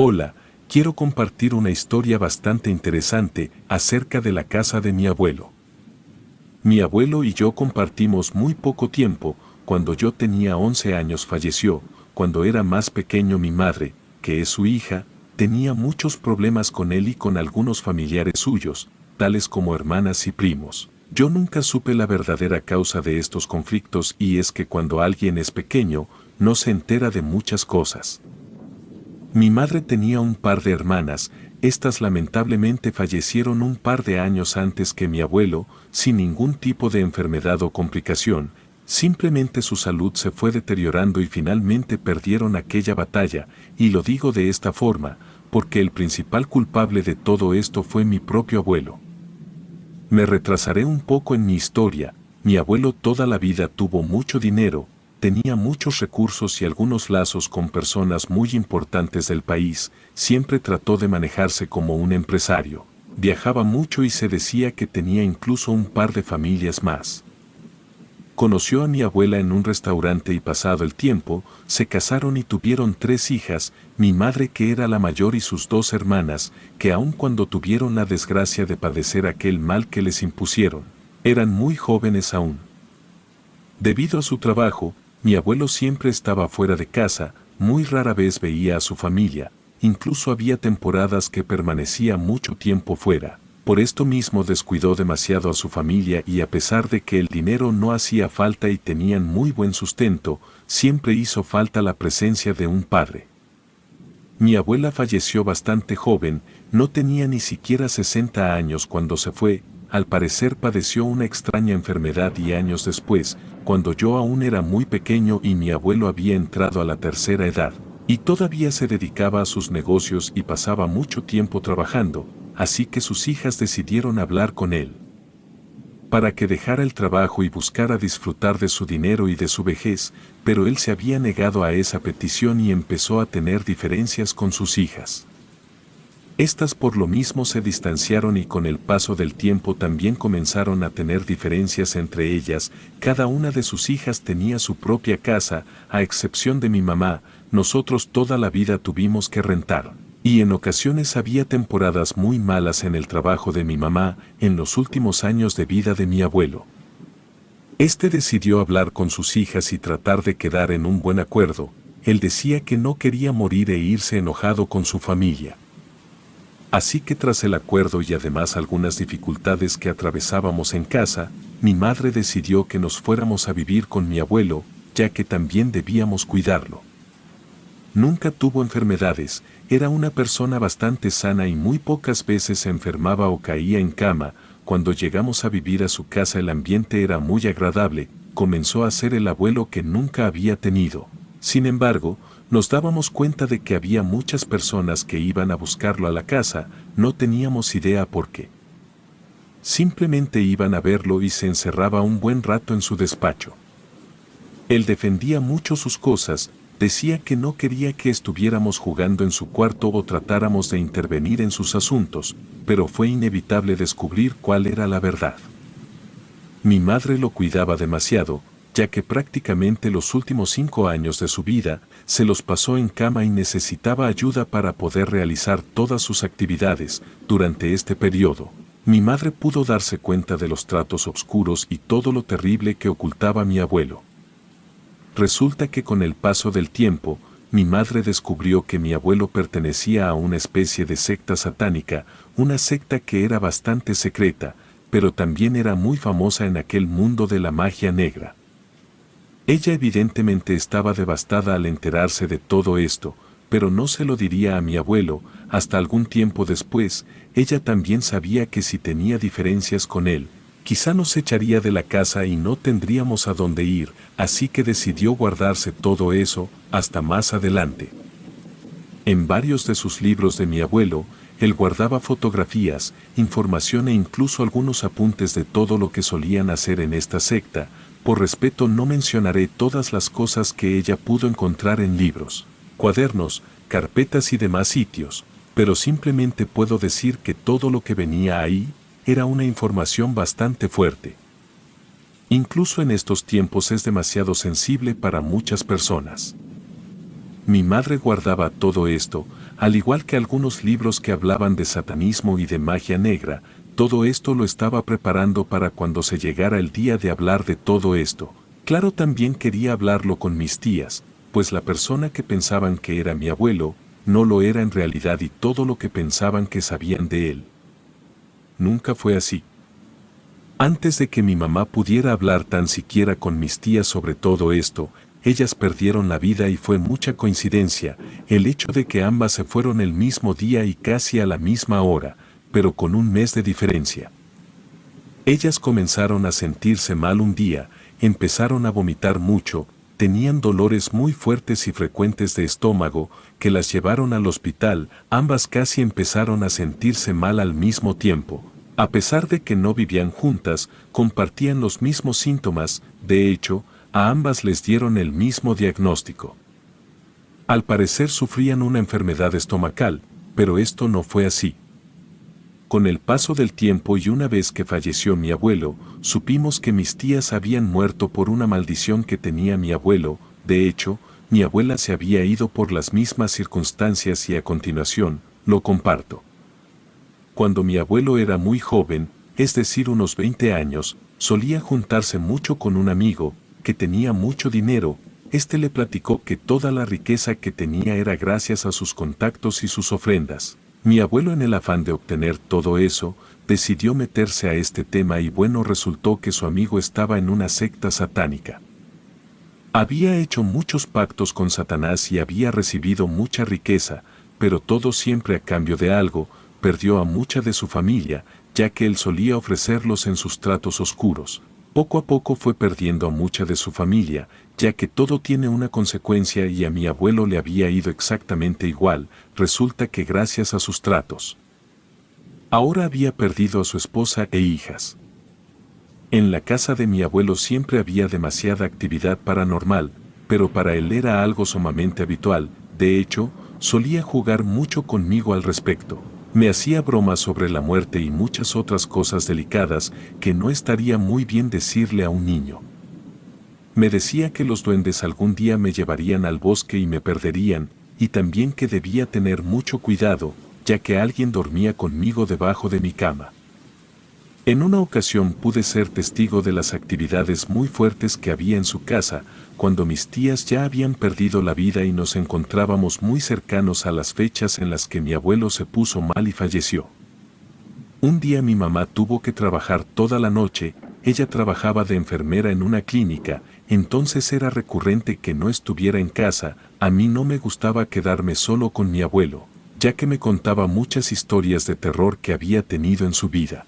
Hola, quiero compartir una historia bastante interesante acerca de la casa de mi abuelo. Mi abuelo y yo compartimos muy poco tiempo. Cuando yo tenía 11 años falleció. Cuando era más pequeño mi madre, que es su hija, tenía muchos problemas con él y con algunos familiares suyos, tales como hermanas y primos. Yo nunca supe la verdadera causa de estos conflictos, y es que cuando alguien es pequeño, no se entera de muchas cosas. Mi madre tenía un par de hermanas. Estas lamentablemente fallecieron un par de años antes que mi abuelo, sin ningún tipo de enfermedad o complicación. Simplemente su salud se fue deteriorando y finalmente perdieron aquella batalla, y lo digo de esta forma, porque el principal culpable de todo esto fue mi propio abuelo. Me retrasaré un poco en mi historia. Mi abuelo toda la vida tuvo mucho dinero, tenía muchos recursos y algunos lazos con personas muy importantes del país. Siempre trató de manejarse como un empresario. Viajaba mucho y se decía que tenía incluso un par de familias más. Conoció a mi abuela en un restaurante y pasado el tiempo, se casaron y tuvieron 3 hijas, mi madre que era la mayor y sus 2 hermanas, que aun cuando tuvieron la desgracia de padecer aquel mal que les impusieron, eran muy jóvenes aún. Debido a su trabajo, mi abuelo siempre estaba fuera de casa, muy rara vez veía a su familia, incluso había temporadas que permanecía mucho tiempo fuera. Por esto mismo descuidó demasiado a su familia, y a pesar de que el dinero no hacía falta y tenían muy buen sustento, siempre hizo falta la presencia de un padre. Mi abuela falleció bastante joven, no tenía ni siquiera 60 años cuando se fue. Al parecer padeció una extraña enfermedad y años después, cuando yo aún era muy pequeño y mi abuelo había entrado a la tercera edad, y todavía se dedicaba a sus negocios y pasaba mucho tiempo trabajando, así que sus hijas decidieron hablar con él para que dejara el trabajo y buscara disfrutar de su dinero y de su vejez, pero él se había negado a esa petición y empezó a tener diferencias con sus hijas. Estas por lo mismo se distanciaron y con el paso del tiempo también comenzaron a tener diferencias entre ellas. Cada una de sus hijas tenía su propia casa, a excepción de mi mamá. Nosotros toda la vida tuvimos que rentar. Y en ocasiones había temporadas muy malas en el trabajo de mi mamá en los últimos años de vida de mi abuelo. Este decidió hablar con sus hijas y tratar de quedar en un buen acuerdo. Él decía que no quería morir e irse enojado con su familia. Así que tras el acuerdo y además algunas dificultades que atravesábamos en casa, mi madre decidió que nos fuéramos a vivir con mi abuelo, ya que también debíamos cuidarlo. Nunca tuvo enfermedades, era una persona bastante sana y muy pocas veces se enfermaba o caía en cama. Cuando llegamos a vivir a su casa el ambiente era muy agradable, comenzó a ser el abuelo que nunca había tenido. Sin embargo, nos dábamos cuenta de que había muchas personas que iban a buscarlo a la casa, no teníamos idea por qué. Simplemente iban a verlo y se encerraba un buen rato en su despacho. Él defendía mucho sus cosas, decía que no quería que estuviéramos jugando en su cuarto o tratáramos de intervenir en sus asuntos, pero fue inevitable descubrir cuál era la verdad. Mi madre lo cuidaba demasiado, ya que prácticamente los últimos 5 años de su vida se los pasó en cama y necesitaba ayuda para poder realizar todas sus actividades. Durante este periodo, mi madre pudo darse cuenta de los tratos oscuros y todo lo terrible que ocultaba mi abuelo. Resulta que con el paso del tiempo, mi madre descubrió que mi abuelo pertenecía a una especie de secta satánica, una secta que era bastante secreta, pero también era muy famosa en aquel mundo de la magia negra. Ella evidentemente estaba devastada al enterarse de todo esto, pero no se lo diría a mi abuelo. Hasta algún tiempo después, ella también sabía que si tenía diferencias con él, quizá nos echaría de la casa y no tendríamos a dónde ir, así que decidió guardarse todo eso hasta más adelante. En varios de sus libros de mi abuelo, él guardaba fotografías, información e incluso algunos apuntes de todo lo que solían hacer en esta secta. Por respeto no mencionaré todas las cosas que ella pudo encontrar en libros, cuadernos, carpetas y demás sitios, pero simplemente puedo decir que todo lo que venía ahí era una información bastante fuerte. Incluso en estos tiempos es demasiado sensible para muchas personas. Mi madre guardaba todo esto, al igual que algunos libros que hablaban de satanismo y de magia negra. Todo esto lo estaba preparando para cuando se llegara el día de hablar de todo esto. Claro, también quería hablarlo con mis tías, pues la persona que pensaban que era mi abuelo, no lo era en realidad, y todo lo que pensaban que sabían de él nunca fue así. Antes de que mi mamá pudiera hablar tan siquiera con mis tías sobre todo esto, ellas perdieron la vida, y fue mucha coincidencia el hecho de que ambas se fueron el mismo día y casi a la misma hora, pero con un mes de diferencia. Ellas comenzaron a sentirse mal un día, empezaron a vomitar mucho, tenían dolores muy fuertes y frecuentes de estómago, que las llevaron al hospital. Ambas casi empezaron a sentirse mal al mismo tiempo. A pesar de que no vivían juntas, compartían los mismos síntomas. De hecho, a ambas les dieron el mismo diagnóstico. Al parecer sufrían una enfermedad estomacal, pero esto no fue así. Con el paso del tiempo y una vez que falleció mi abuelo, supimos que mis tías habían muerto por una maldición que tenía mi abuelo. De hecho, mi abuela se había ido por las mismas circunstancias, y a continuación, lo comparto. Cuando mi abuelo era muy joven, es decir, unos 20 años, solía juntarse mucho con un amigo, que tenía mucho dinero. Este le platicó que toda la riqueza que tenía era gracias a sus contactos y sus ofrendas. Mi abuelo, en el afán de obtener todo eso, decidió meterse a este tema, y bueno, resultó que su amigo estaba en una secta satánica. Había hecho muchos pactos con Satanás y había recibido mucha riqueza, pero todo siempre a cambio de algo. Perdió a mucha de su familia, ya que él solía ofrecerlos en sus tratos oscuros. Poco a poco fue perdiendo a mucha de su familia, ya que todo tiene una consecuencia, y a mi abuelo le había ido exactamente igual. Resulta que gracias a sus tratos, ahora había perdido a su esposa e hijas. En la casa de mi abuelo siempre había demasiada actividad paranormal, pero para él era algo sumamente habitual. De hecho, solía jugar mucho conmigo al respecto. Me hacía bromas sobre la muerte y muchas otras cosas delicadas que no estaría muy bien decirle a un niño. Me decía que los duendes algún día me llevarían al bosque y me perderían, y también que debía tener mucho cuidado, ya que alguien dormía conmigo debajo de mi cama. En una ocasión pude ser testigo de las actividades muy fuertes que había en su casa, cuando mis tías ya habían perdido la vida y nos encontrábamos muy cercanos a las fechas en las que mi abuelo se puso mal y falleció. Un día mi mamá tuvo que trabajar toda la noche. Ella trabajaba de enfermera en una clínica, entonces era recurrente que no estuviera en casa. A mí no me gustaba quedarme solo con mi abuelo, ya que me contaba muchas historias de terror que había tenido en su vida.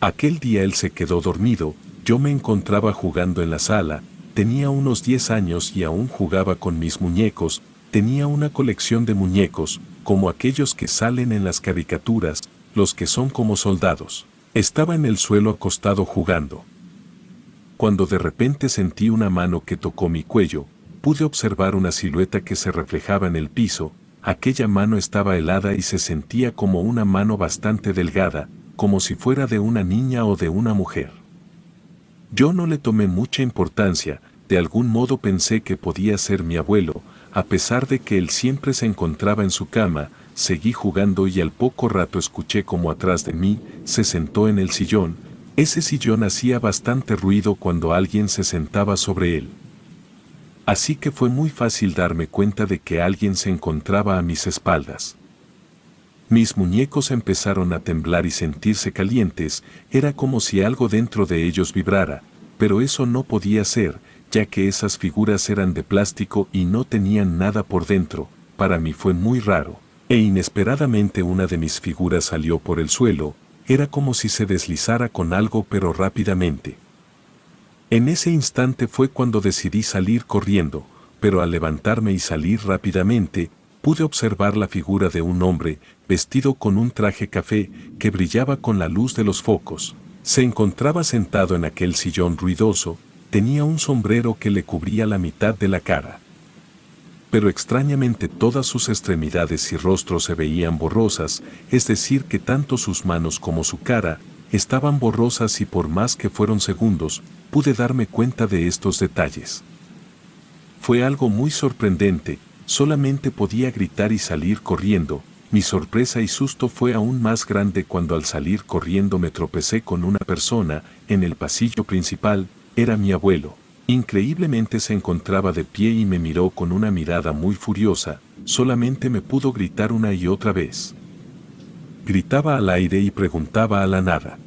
Aquel día él se quedó dormido. Yo me encontraba jugando en la sala. Tenía unos 10 años y aún jugaba con mis muñecos. Tenía una colección de muñecos, como aquellos que salen en las caricaturas, los que son como soldados. Estaba en el suelo acostado jugando, cuando de repente sentí una mano que tocó mi cuello. Pude observar una silueta que se reflejaba en el piso. Aquella mano estaba helada y se sentía como una mano bastante delgada, como si fuera de una niña o de una mujer. Yo no le tomé mucha importancia. De algún modo pensé que podía ser mi abuelo. A pesar de que él siempre se encontraba en su cama, seguí jugando y al poco rato escuché como atrás de mí se sentó en el sillón. Ese sillón hacía bastante ruido cuando alguien se sentaba sobre él. Así que fue muy fácil darme cuenta de que alguien se encontraba a mis espaldas. Mis muñecos empezaron a temblar y sentirse calientes. Era como si algo dentro de ellos vibrara, pero eso no podía ser, ya que esas figuras eran de plástico y no tenían nada por dentro. Para mí fue muy raro, e inesperadamente una de mis figuras salió por el suelo. Era como si se deslizara con algo, pero rápidamente. En ese instante fue cuando decidí salir corriendo, pero al levantarme y salir rápidamente, pude observar la figura de un hombre, vestido con un traje café, que brillaba con la luz de los focos. Se encontraba sentado en aquel sillón ruidoso. Tenía un sombrero que le cubría la mitad de la cara. Pero extrañamente todas sus extremidades y rostro se veían borrosas, es decir, que tanto sus manos como su cara estaban borrosas, y por más que fueron segundos, pude darme cuenta de estos detalles. Fue algo muy sorprendente. solamente podía gritar y salir corriendo. Mi sorpresa y susto fue aún más grande cuando al salir corriendo me tropecé con una persona en el pasillo principal. Era mi abuelo. Increíblemente se encontraba de pie y me miró con una mirada muy furiosa. Solamente me pudo gritar una y otra vez. Gritaba al aire y preguntaba a la nada.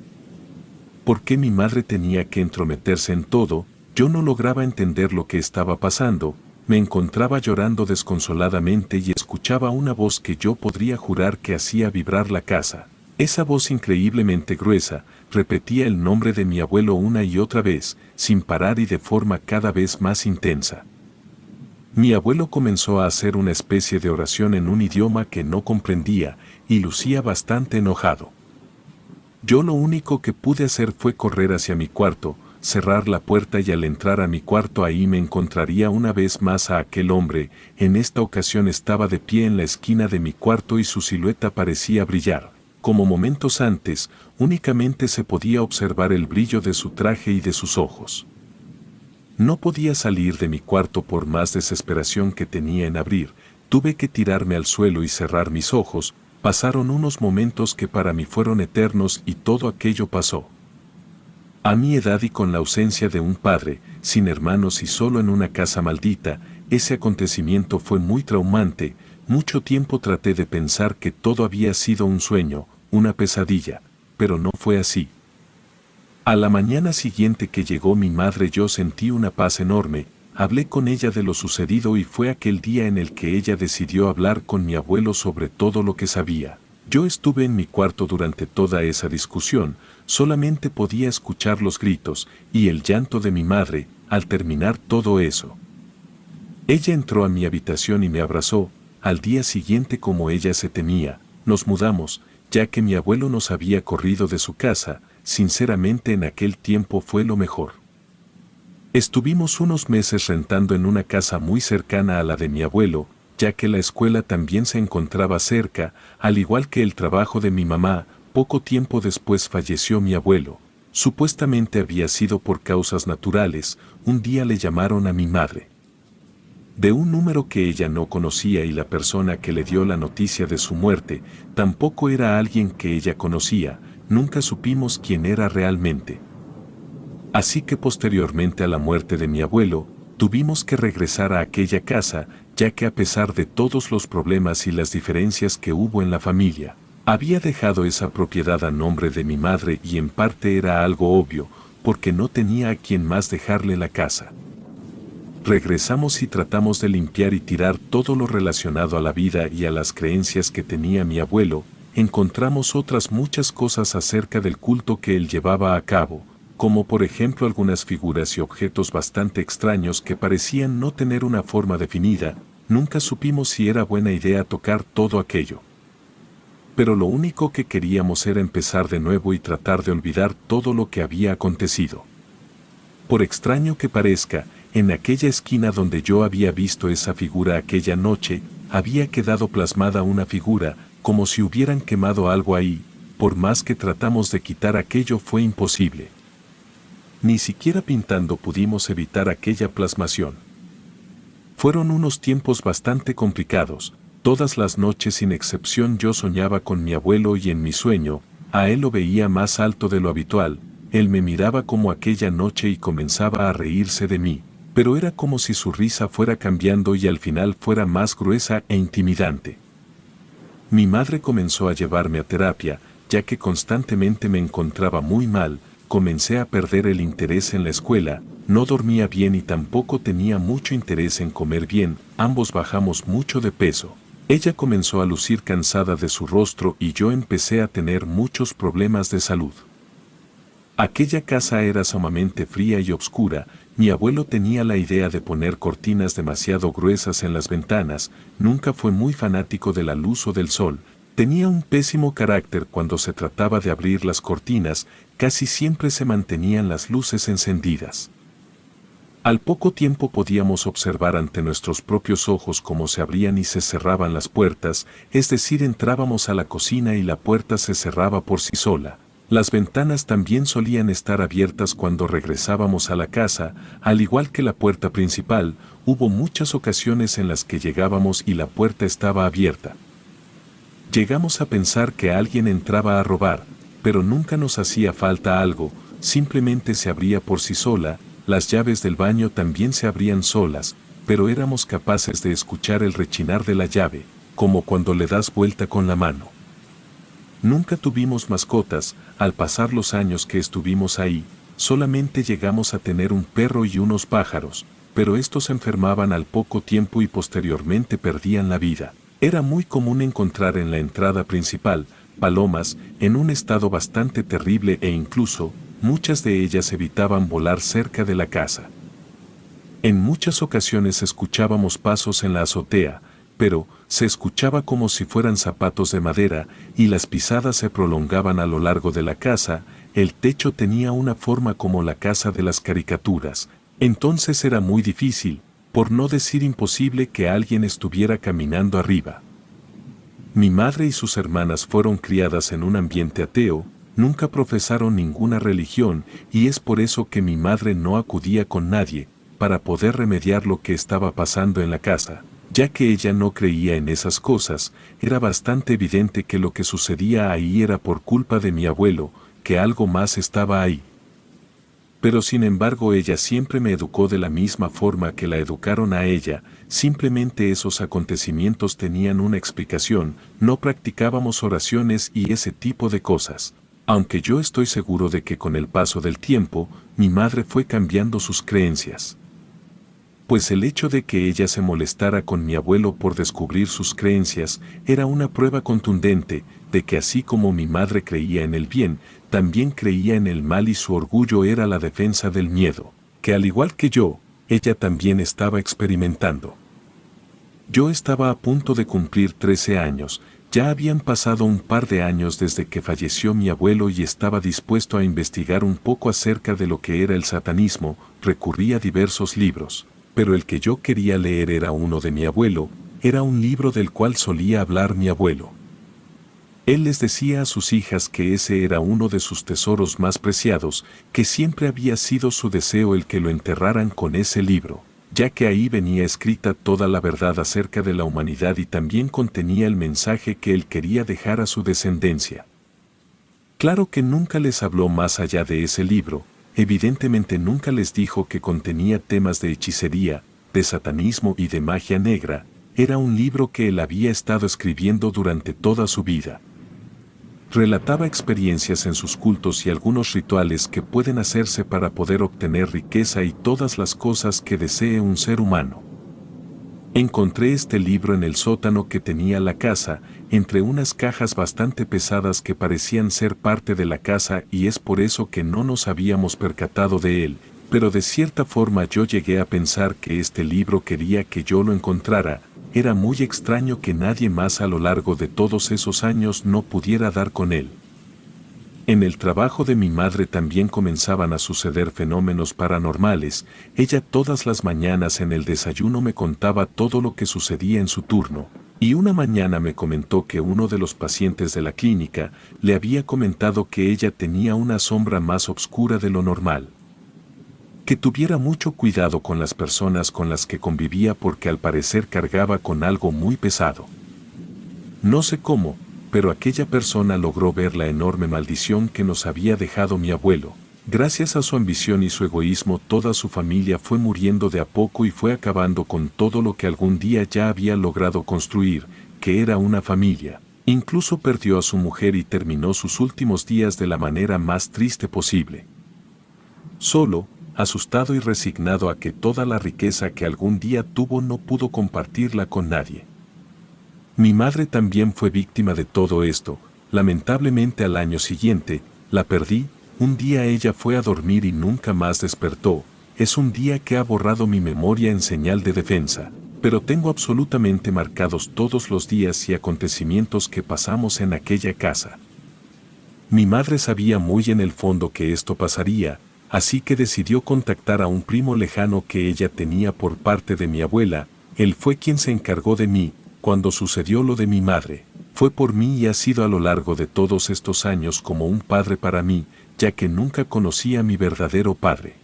¿Por qué mi madre tenía que entrometerse en todo? Yo no lograba entender lo que estaba pasando. Me encontraba llorando desconsoladamente y escuchaba una voz que yo podría jurar que hacía vibrar la casa. Esa voz increíblemente gruesa repetía el nombre de mi abuelo una y otra vez, sin parar y de forma cada vez más intensa. Mi abuelo comenzó a hacer una especie de oración en un idioma que no comprendía, y lucía bastante enojado. Yo lo único que pude hacer fue correr hacia mi cuarto, cerrar la puerta y al entrar a mi cuarto ahí me encontraría una vez más a aquel hombre. En esta ocasión estaba de pie en la esquina de mi cuarto y su silueta parecía brillar. Como momentos antes, únicamente se podía observar el brillo de su traje y de sus ojos. No podía salir de mi cuarto por más desesperación que tenía en abrir. Tuve que tirarme al suelo y cerrar mis ojos. Pasaron unos momentos que para mí fueron eternos y todo aquello pasó. A mi edad y con la ausencia de un padre, sin hermanos y solo en una casa maldita, ese acontecimiento fue muy traumante. Mucho tiempo traté de pensar que todo había sido un sueño, una pesadilla, pero no fue así. A la mañana siguiente que llegó mi madre yo sentí una paz enorme. Hablé con ella de lo sucedido y fue aquel día en el que ella decidió hablar con mi abuelo sobre todo lo que sabía. Yo estuve en mi cuarto durante toda esa discusión, solamente podía escuchar los gritos y el llanto de mi madre al terminar todo eso. Ella entró a mi habitación y me abrazó. Al día siguiente, como ella se temía, nos mudamos, ya que mi abuelo nos había corrido de su casa. Sinceramente en aquel tiempo fue lo mejor. Estuvimos unos meses rentando en una casa muy cercana a la de mi abuelo, ya que la escuela también se encontraba cerca, al igual que el trabajo de mi mamá. Poco tiempo después falleció mi abuelo. Supuestamente había sido por causas naturales. Un día le llamaron a mi madre de un número que ella no conocía y la persona que le dio la noticia de su muerte tampoco era alguien que ella conocía. Nunca supimos quién era realmente. Así que posteriormente a la muerte de mi abuelo, tuvimos que regresar a aquella casa, ya que a pesar de todos los problemas y las diferencias que hubo en la familia, había dejado esa propiedad a nombre de mi madre y en parte era algo obvio, porque no tenía a quien más dejarle la casa. Regresamos y tratamos de limpiar y tirar todo lo relacionado a la vida y a las creencias que tenía mi abuelo. Encontramos otras muchas cosas acerca del culto que él llevaba a cabo, como por ejemplo algunas figuras y objetos bastante extraños que parecían no tener una forma definida. Nunca supimos si era buena idea tocar todo aquello. Pero lo único que queríamos era empezar de nuevo y tratar de olvidar todo lo que había acontecido. Por extraño que parezca, en aquella esquina donde yo había visto esa figura aquella noche, había quedado plasmada una figura, como si hubieran quemado algo ahí. Por más que tratamos de quitar aquello fue imposible. Ni siquiera pintando pudimos evitar aquella plasmación. Fueron unos tiempos bastante complicados. Todas las noches sin excepción yo soñaba con mi abuelo y en mi sueño, a él lo veía más alto de lo habitual. Él me miraba como aquella noche y comenzaba a reírse de mí, pero era como si su risa fuera cambiando y al final fuera más gruesa e intimidante. Mi madre comenzó a llevarme a terapia, ya que constantemente me encontraba muy mal. Comencé a perder el interés en la escuela, no dormía bien y tampoco tenía mucho interés en comer bien. Ambos bajamos mucho de peso. Ella comenzó a lucir cansada de su rostro y yo empecé a tener muchos problemas de salud. Aquella casa era sumamente fría y oscura. Mi abuelo tenía la idea de poner cortinas demasiado gruesas en las ventanas. Nunca fue muy fanático de la luz o del sol. Tenía un pésimo carácter cuando se trataba de abrir las cortinas. Casi siempre se mantenían las luces encendidas. Al poco tiempo podíamos observar ante nuestros propios ojos cómo se abrían y se cerraban las puertas, es decir, entrábamos a la cocina y la puerta se cerraba por sí sola. Las ventanas también solían estar abiertas cuando regresábamos a la casa, al igual que la puerta principal. Hubo muchas ocasiones en las que llegábamos y la puerta estaba abierta. Llegamos a pensar que alguien entraba a robar, pero nunca nos hacía falta algo, simplemente se abría por sí sola. Las llaves del baño también se abrían solas, pero éramos capaces de escuchar el rechinar de la llave, como cuando le das vuelta con la mano. Nunca tuvimos mascotas. Al pasar los años que estuvimos ahí, solamente llegamos a tener un perro y unos pájaros, pero estos se enfermaban al poco tiempo y posteriormente perdían la vida. Era muy común encontrar en la entrada principal palomas en un estado bastante terrible e incluso muchas de ellas evitaban volar cerca de la casa. En muchas ocasiones escuchábamos pasos en la azotea, pero se escuchaba como si fueran zapatos de madera y las pisadas se prolongaban a lo largo de la casa. El techo tenía una forma como la casa de las caricaturas, entonces era muy difícil, por no decir imposible, que alguien estuviera caminando arriba. Mi madre y sus hermanas fueron criadas en un ambiente ateo, nunca profesaron ninguna religión y es por eso que mi madre no acudía con nadie para poder remediar lo que estaba pasando en la casa. Ya que ella no creía en esas cosas, era bastante evidente que lo que sucedía ahí era por culpa de mi abuelo, que algo más estaba ahí. Pero sin embargo ella siempre me educó de la misma forma que la educaron a ella, simplemente esos acontecimientos tenían una explicación, no practicábamos oraciones y ese tipo de cosas. Aunque yo estoy seguro de que con el paso del tiempo, mi madre fue cambiando sus creencias. Pues el hecho de que ella se molestara con mi abuelo por descubrir sus creencias era una prueba contundente de que así como mi madre creía en el bien, también creía en el mal y su orgullo era la defensa del miedo, que al igual que yo, ella también estaba experimentando. Yo estaba a punto de cumplir 13 años, ya habían pasado un par de años desde que falleció mi abuelo y estaba dispuesto a investigar un poco acerca de lo que era el satanismo. Recurrí a diversos libros, pero el que yo quería leer era uno de mi abuelo, era un libro del cual solía hablar mi abuelo. Él les decía a sus hijas que ese era uno de sus tesoros más preciados, que siempre había sido su deseo el que lo enterraran con ese libro, ya que ahí venía escrita toda la verdad acerca de la humanidad y también contenía el mensaje que él quería dejar a su descendencia. Claro que nunca les habló más allá de ese libro, evidentemente nunca les dijo que contenía temas de hechicería, de satanismo y de magia negra. Era un libro que él había estado escribiendo durante toda su vida. Relataba experiencias en sus cultos y algunos rituales que pueden hacerse para poder obtener riqueza y todas las cosas que desee un ser humano. Encontré este libro en el sótano que tenía la casa, entre unas cajas bastante pesadas que parecían ser parte de la casa y es por eso que no nos habíamos percatado de él, pero de cierta forma yo llegué a pensar que este libro quería que yo lo encontrara. Era muy extraño que nadie más a lo largo de todos esos años no pudiera dar con él. En el trabajo de mi madre también comenzaban a suceder fenómenos paranormales. Ella todas las mañanas en el desayuno me contaba todo lo que sucedía en su turno, y una mañana me comentó que uno de los pacientes de la clínica le había comentado que ella tenía una sombra más oscura de lo normal. Que tuviera mucho cuidado con las personas con las que convivía porque al parecer cargaba con algo muy pesado. No sé cómo, pero aquella persona logró ver la enorme maldición que nos había dejado mi abuelo. Gracias a su ambición y su egoísmo, toda su familia fue muriendo de a poco y fue acabando con todo lo que algún día ya había logrado construir, que era una familia. Incluso perdió a su mujer y terminó sus últimos días de la manera más triste posible. Solo, asustado y resignado a que toda la riqueza que algún día tuvo no pudo compartirla con nadie. Mi madre también fue víctima de todo esto. Lamentablemente al año siguiente, la perdí. Un día ella fue a dormir y nunca más despertó. Es un día que ha borrado mi memoria en señal de defensa, pero tengo absolutamente marcados todos los días y acontecimientos que pasamos en aquella casa. Mi madre sabía muy en el fondo que esto pasaría, así que decidió contactar a un primo lejano que ella tenía por parte de mi abuela. Él fue quien se encargó de mí. Cuando sucedió lo de mi madre, fue fue por mí y ha sido a lo largo de todos estos años como un padre para mí, ya que nunca conocí a mi verdadero padre.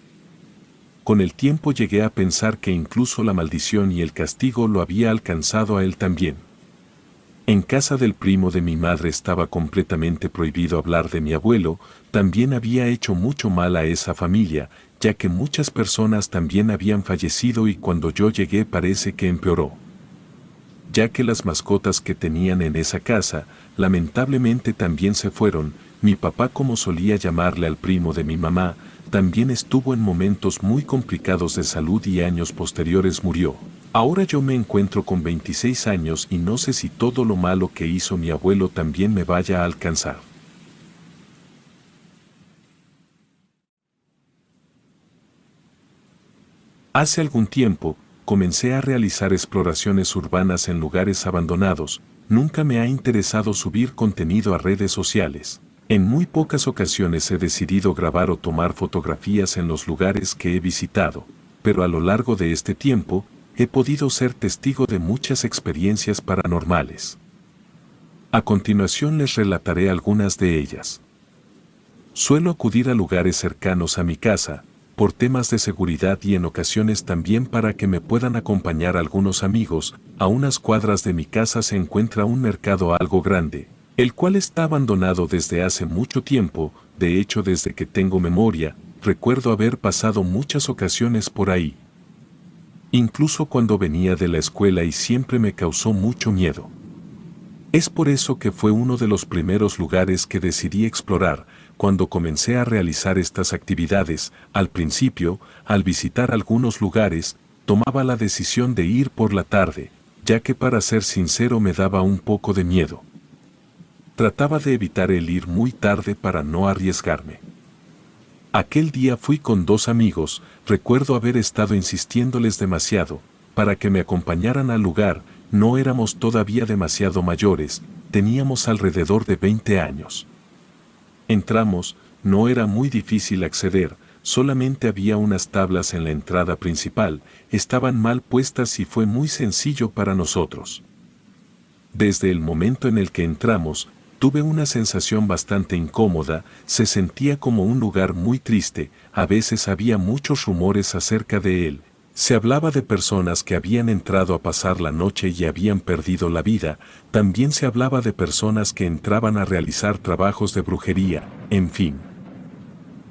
Con el tiempo llegué a pensar que incluso la maldición y el castigo lo había alcanzado a él también. En casa del primo de mi madre estaba completamente prohibido hablar de mi abuelo, también había hecho mucho mal a esa familia, ya que muchas personas también habían fallecido y cuando yo llegué parece que empeoró. Ya que las mascotas que tenían en esa casa, lamentablemente también se fueron, mi papá, como solía llamarle al primo de mi mamá, también estuvo en momentos muy complicados de salud y años posteriores murió. Ahora yo me encuentro con 26 años y no sé si todo lo malo que hizo mi abuelo también me vaya a alcanzar. Hace algún tiempo, comencé a realizar exploraciones urbanas en lugares abandonados. Nunca me ha interesado subir contenido a redes sociales. En muy pocas ocasiones he decidido grabar o tomar fotografías en los lugares que he visitado, pero a lo largo de este tiempo, he podido ser testigo de muchas experiencias paranormales. A continuación les relataré algunas de ellas. Suelo acudir a lugares cercanos a mi casa, por temas de seguridad y en ocasiones también para que me puedan acompañar algunos amigos. A unas cuadras de mi casa se encuentra un mercado algo grande, el cual está abandonado desde hace mucho tiempo. De hecho, desde que tengo memoria, recuerdo haber pasado muchas ocasiones por ahí. Incluso cuando venía de la escuela y siempre me causó mucho miedo. Es por eso que fue uno de los primeros lugares que decidí explorar. Cuando comencé a realizar estas actividades, al principio, al visitar algunos lugares, tomaba la decisión de ir por la tarde, ya que para ser sincero me daba un poco de miedo. Trataba de evitar el ir muy tarde para no arriesgarme. Aquel día fui con dos amigos, recuerdo haber estado insistiéndoles demasiado, para que me acompañaran al lugar. No éramos todavía demasiado mayores, teníamos alrededor de 20 años. Entramos, no era muy difícil acceder, solamente había unas tablas en la entrada principal, estaban mal puestas y fue muy sencillo para nosotros. Desde el momento en el que entramos, tuve una sensación bastante incómoda, se sentía como un lugar muy triste, a veces había muchos rumores acerca de él. Se hablaba de personas que habían entrado a pasar la noche y habían perdido la vida, también se hablaba de personas que entraban a realizar trabajos de brujería, en fin.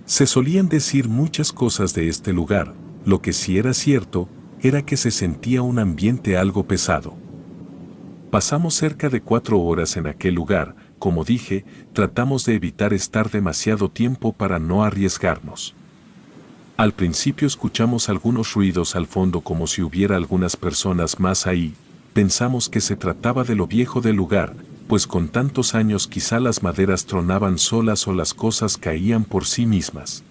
Se solían decir muchas cosas de este lugar, lo que sí era cierto, era que se sentía un ambiente algo pesado. Pasamos cerca de 4 horas en aquel lugar, como dije, tratamos de evitar estar demasiado tiempo para no arriesgarnos. Al principio escuchamos algunos ruidos al fondo como si hubiera algunas personas más ahí, pensamos que se trataba de lo viejo del lugar, pues con tantos años quizá las maderas tronaban solas o las cosas caían por sí mismas.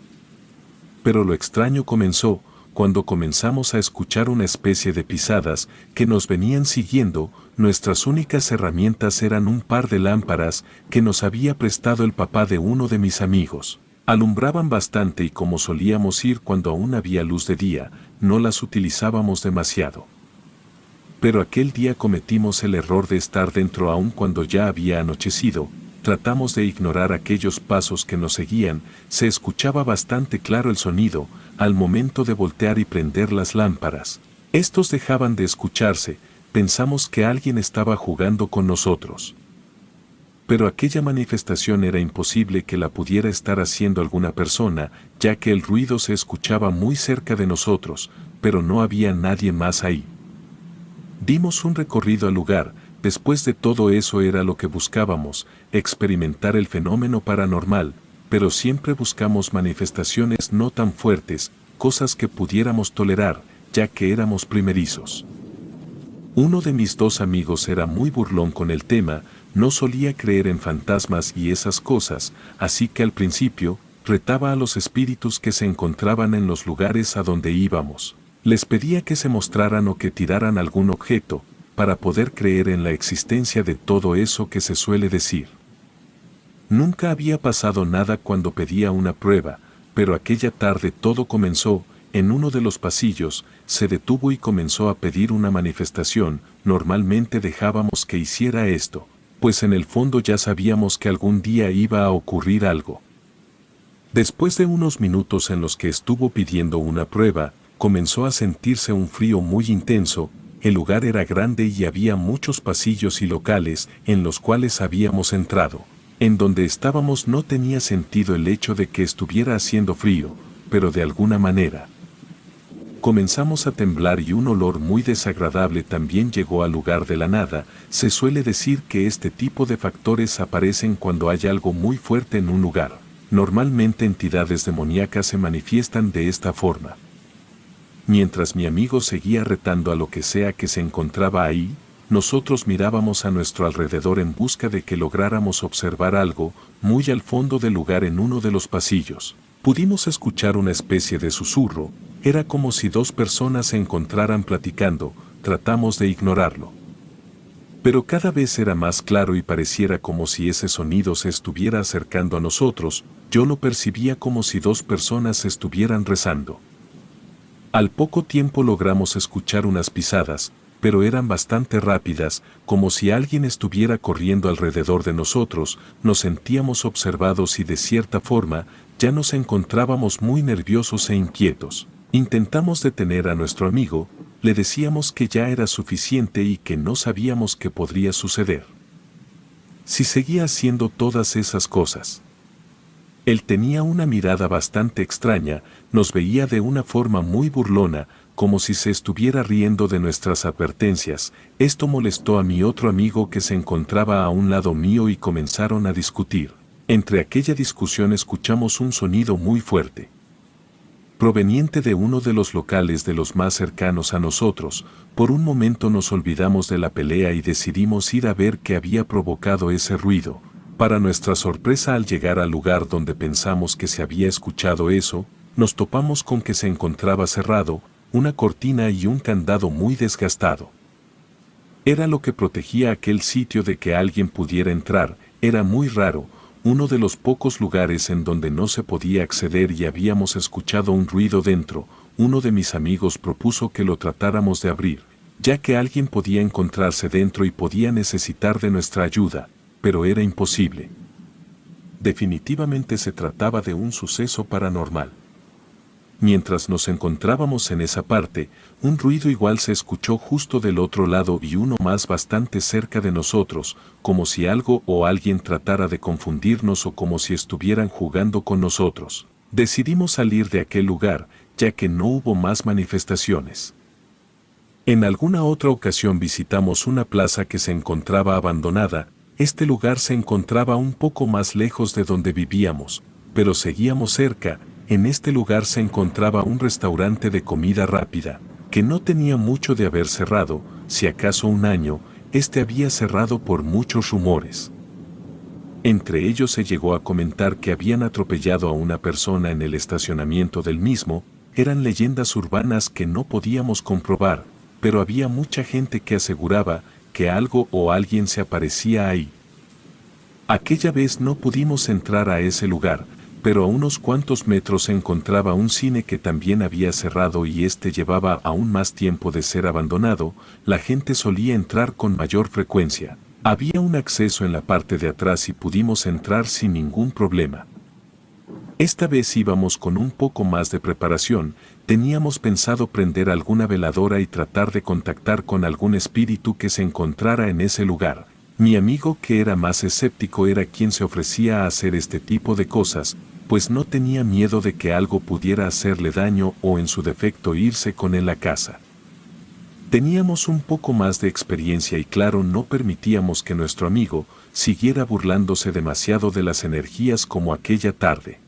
Pero lo extraño comenzó, cuando comenzamos a escuchar una especie de pisadas que nos venían siguiendo. Nuestras únicas herramientas eran un par de lámparas que nos había prestado el papá de uno de mis amigos. Alumbraban bastante y como solíamos ir cuando aún había luz de día, no las utilizábamos demasiado. Pero aquel día cometimos el error de estar dentro aún cuando ya había anochecido, tratamos de ignorar aquellos pasos que nos seguían, se escuchaba bastante claro el sonido, al momento de voltear y prender las lámparas. Estos dejaban de escucharse, pensamos que alguien estaba jugando con nosotros. Pero aquella manifestación era imposible que la pudiera estar haciendo alguna persona, ya que el ruido se escuchaba muy cerca de nosotros, pero no había nadie más ahí. Dimos un recorrido al lugar, después de todo eso era lo que buscábamos, experimentar el fenómeno paranormal, pero siempre buscamos manifestaciones no tan fuertes, cosas que pudiéramos tolerar, ya que éramos primerizos. Uno de mis dos amigos era muy burlón con el tema, no solía creer en fantasmas y esas cosas, así que al principio, retaba a los espíritus que se encontraban en los lugares a donde íbamos. Les pedía que se mostraran o que tiraran algún objeto, para poder creer en la existencia de todo eso que se suele decir. Nunca había pasado nada cuando pedía una prueba, pero aquella tarde todo comenzó. En uno de los pasillos, se detuvo y comenzó a pedir una manifestación. Normalmente dejábamos que hiciera esto, pues en el fondo ya sabíamos que algún día iba a ocurrir algo. Después de unos minutos en los que estuvo pidiendo una prueba, comenzó a sentirse un frío muy intenso. El lugar era grande y había muchos pasillos y locales en los cuales habíamos entrado. En donde estábamos no tenía sentido el hecho de que estuviera haciendo frío, pero de alguna manera comenzamos a temblar y un olor muy desagradable también llegó al lugar de la nada. Se suele decir que este tipo de factores aparecen cuando hay algo muy fuerte en un lugar. Normalmente entidades demoníacas se manifiestan de esta forma. Mientras mi amigo seguía retando a lo que sea que se encontraba ahí, nosotros mirábamos a nuestro alrededor en busca de que lográramos observar algo muy al fondo del lugar en uno de los pasillos. Pudimos escuchar una especie de susurro. Era como si dos personas se encontraran platicando. Tratamos de ignorarlo. Pero cada vez era más claro y pareciera como si ese sonido se estuviera acercando a nosotros. Yo lo percibía como si dos personas estuvieran rezando. Al poco tiempo logramos escuchar unas pisadas, pero eran bastante rápidas, como si alguien estuviera corriendo alrededor de nosotros. Nos sentíamos observados y de cierta forma, ya nos encontrábamos muy nerviosos e inquietos. Intentamos detener a nuestro amigo, le decíamos que ya era suficiente y que no sabíamos qué podría suceder si seguía haciendo todas esas cosas. Él tenía una mirada bastante extraña, nos veía de una forma muy burlona, como si se estuviera riendo de nuestras advertencias. Esto molestó a mi otro amigo que se encontraba a un lado mío y comenzaron a discutir. Entre aquella discusión escuchamos un sonido muy fuerte, proveniente de uno de los locales de los más cercanos a nosotros. Por un momento nos olvidamos de la pelea y decidimos ir a ver qué había provocado ese ruido. Para nuestra sorpresa, al llegar al lugar donde pensamos que se había escuchado eso, nos topamos con que se encontraba cerrado, una cortina y un candado muy desgastado. Era lo que protegía aquel sitio de que alguien pudiera entrar. Era muy raro, uno de los pocos lugares en donde no se podía acceder y habíamos escuchado un ruido dentro. Uno de mis amigos propuso que lo tratáramos de abrir, ya que alguien podía encontrarse dentro y podía necesitar de nuestra ayuda, pero era imposible. Definitivamente se trataba de un suceso paranormal. Mientras nos encontrábamos en esa parte, un ruido igual se escuchó justo del otro lado y uno más bastante cerca de nosotros, como si algo o alguien tratara de confundirnos o como si estuvieran jugando con nosotros. Decidimos salir de aquel lugar, ya que no hubo más manifestaciones. En alguna otra ocasión visitamos una plaza que se encontraba abandonada. Este lugar se encontraba un poco más lejos de donde vivíamos, pero seguíamos cerca. En este lugar se encontraba un restaurante de comida rápida, que no tenía mucho de haber cerrado. Si acaso un año, este había cerrado por muchos rumores. Entre ellos se llegó a comentar que habían atropellado a una persona en el estacionamiento del mismo. Eran leyendas urbanas que no podíamos comprobar, pero había mucha gente que aseguraba que algo o alguien se aparecía ahí. Aquella vez no pudimos entrar a ese lugar, pero a unos cuantos metros se encontraba un cine que también había cerrado y este llevaba aún más tiempo de ser abandonado. La gente solía entrar con mayor frecuencia. Había un acceso en la parte de atrás y pudimos entrar sin ningún problema. Esta vez íbamos con un poco más de preparación. Teníamos pensado prender alguna veladora y tratar de contactar con algún espíritu que se encontrara en ese lugar. Mi amigo, que era más escéptico, era quien se ofrecía a hacer este tipo de cosas, pues no tenía miedo de que algo pudiera hacerle daño o en su defecto irse con él a casa. Teníamos un poco más de experiencia y claro, no permitíamos que nuestro amigo siguiera burlándose demasiado de las energías como aquella tarde.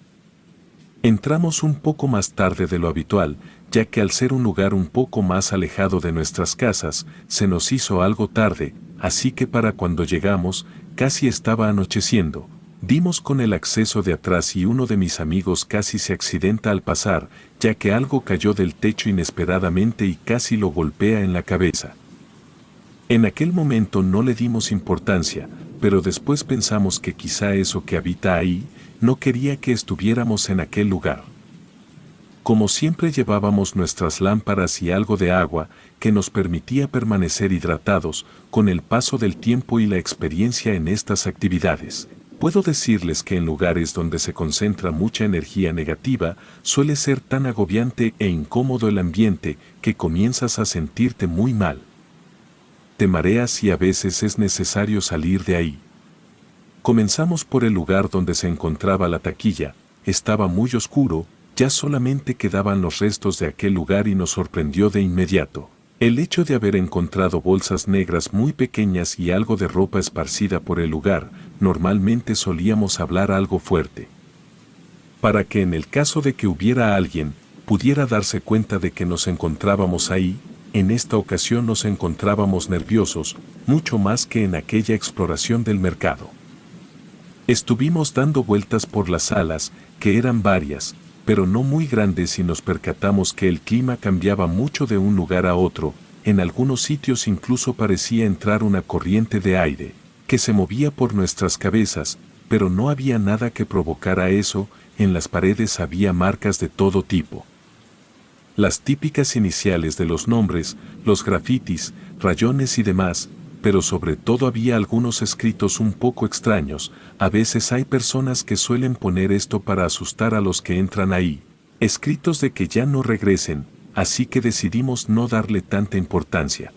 Entramos un poco más tarde de lo habitual, ya que al ser un lugar un poco más alejado de nuestras casas, se nos hizo algo tarde, así que para cuando llegamos, casi estaba anocheciendo. Dimos con el acceso de atrás y uno de mis amigos casi se accidenta al pasar, ya que algo cayó del techo inesperadamente y casi lo golpea en la cabeza. En aquel momento no le dimos importancia, pero después pensamos que quizá eso que habita ahí no quería que estuviéramos en aquel lugar. Como siempre llevábamos nuestras lámparas y algo de agua que nos permitía permanecer hidratados con el paso del tiempo y la experiencia en estas actividades. Puedo decirles que en lugares donde se concentra mucha energía negativa, suele ser tan agobiante e incómodo el ambiente que comienzas a sentirte muy mal. Te mareas y a veces es necesario salir de ahí. Comenzamos por el lugar donde se encontraba la taquilla. Estaba muy oscuro, ya solamente quedaban los restos de aquel lugar y nos sorprendió de inmediato el hecho de haber encontrado bolsas negras muy pequeñas y algo de ropa esparcida por el lugar. Normalmente solíamos hablar algo fuerte, para que en el caso de que hubiera alguien, pudiera darse cuenta de que nos encontrábamos ahí. En esta ocasión nos encontrábamos nerviosos, mucho más que en aquella exploración del mercado. Estuvimos dando vueltas por las salas, que eran varias, pero no muy grandes, y nos percatamos que el clima cambiaba mucho de un lugar a otro. En algunos sitios incluso parecía entrar una corriente de aire, que se movía por nuestras cabezas, pero no había nada que provocara eso. En las paredes había marcas de todo tipo. Las típicas iniciales de los nombres, los grafitis, rayones y demás, pero sobre todo había algunos escritos un poco extraños. A veces hay personas que suelen poner esto para asustar a los que entran ahí, escritos de que ya no regresen, así que decidimos no darle tanta importancia.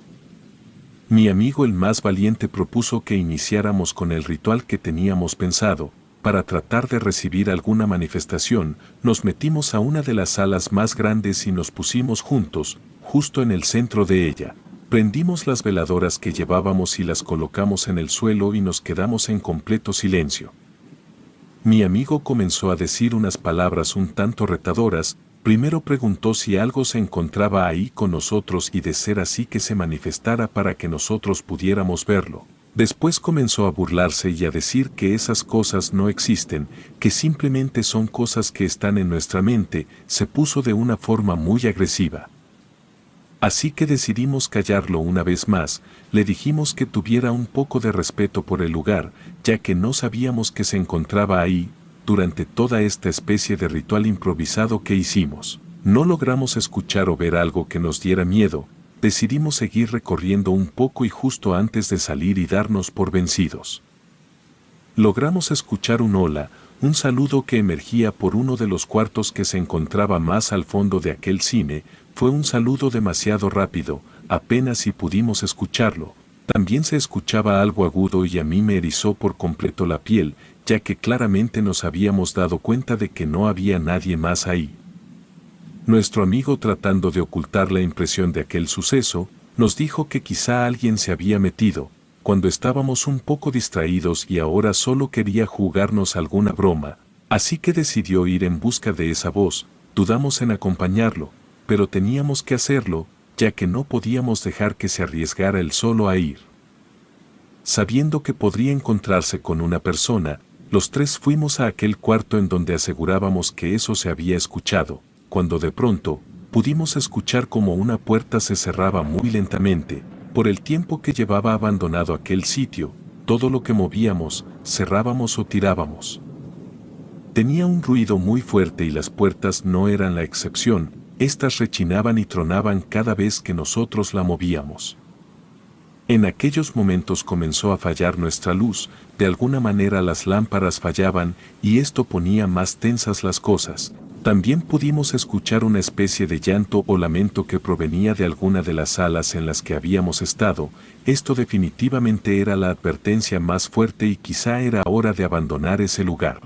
Mi amigo el más valiente propuso que iniciáramos con el ritual que teníamos pensado. Para tratar de recibir alguna manifestación, nos metimos a una de las salas más grandes y nos pusimos juntos, justo en el centro de ella. Prendimos las veladoras que llevábamos y las colocamos en el suelo y nos quedamos en completo silencio. Mi amigo comenzó a decir unas palabras un tanto retadoras. Primero preguntó si algo se encontraba ahí con nosotros y, de ser así, que se manifestara para que nosotros pudiéramos verlo. Después comenzó a burlarse y a decir que esas cosas no existen, que simplemente son cosas que están en nuestra mente. Se puso de una forma muy agresiva. Así que decidimos callarlo una vez más. Le dijimos que tuviera un poco de respeto por el lugar, ya que no sabíamos que se encontraba ahí. Durante toda esta especie de ritual improvisado que hicimos, no logramos escuchar o ver algo que nos diera miedo. Decidimos seguir recorriendo un poco y justo antes de salir y darnos por vencidos, logramos escuchar un hola, un saludo que emergía por uno de los cuartos que se encontraba más al fondo de aquel cine. Fue un saludo demasiado rápido, apenas si pudimos escucharlo. También se escuchaba algo agudo y a mí me erizó por completo la piel, ya que claramente nos habíamos dado cuenta de que no había nadie más ahí. Nuestro amigo, tratando de ocultar la impresión de aquel suceso, nos dijo que quizá alguien se había metido, cuando estábamos un poco distraídos y ahora solo quería jugarnos alguna broma, así que decidió ir en busca de esa voz. Dudamos en acompañarlo, pero teníamos que hacerlo, ya que no podíamos dejar que se arriesgara él solo a ir. Sabiendo que podría encontrarse con una persona, los tres fuimos a aquel cuarto en donde asegurábamos que eso se había escuchado, cuando de pronto pudimos escuchar como una puerta se cerraba muy lentamente. Por el tiempo que llevaba abandonado aquel sitio, todo lo que movíamos, cerrábamos o tirábamos, tenía un ruido muy fuerte, y las puertas no eran la excepción. Estas rechinaban y tronaban cada vez que nosotros la movíamos. En aquellos momentos comenzó a fallar nuestra luz. De alguna manera las lámparas fallaban y esto ponía más tensas las cosas. También pudimos escuchar una especie de llanto o lamento que provenía de alguna de las salas en las que habíamos estado. Esto definitivamente era la advertencia más fuerte y quizá era hora de abandonar ese lugar.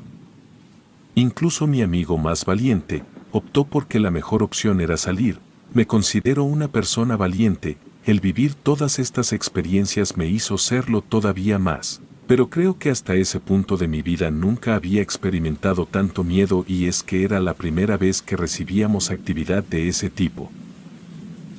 Incluso mi amigo más valiente optó porque la mejor opción era salir. Me considero una persona valiente. El vivir todas estas experiencias me hizo serlo todavía más. Pero creo que hasta ese punto de mi vida nunca había experimentado tanto miedo, y es que era la primera vez que recibíamos actividad de ese tipo.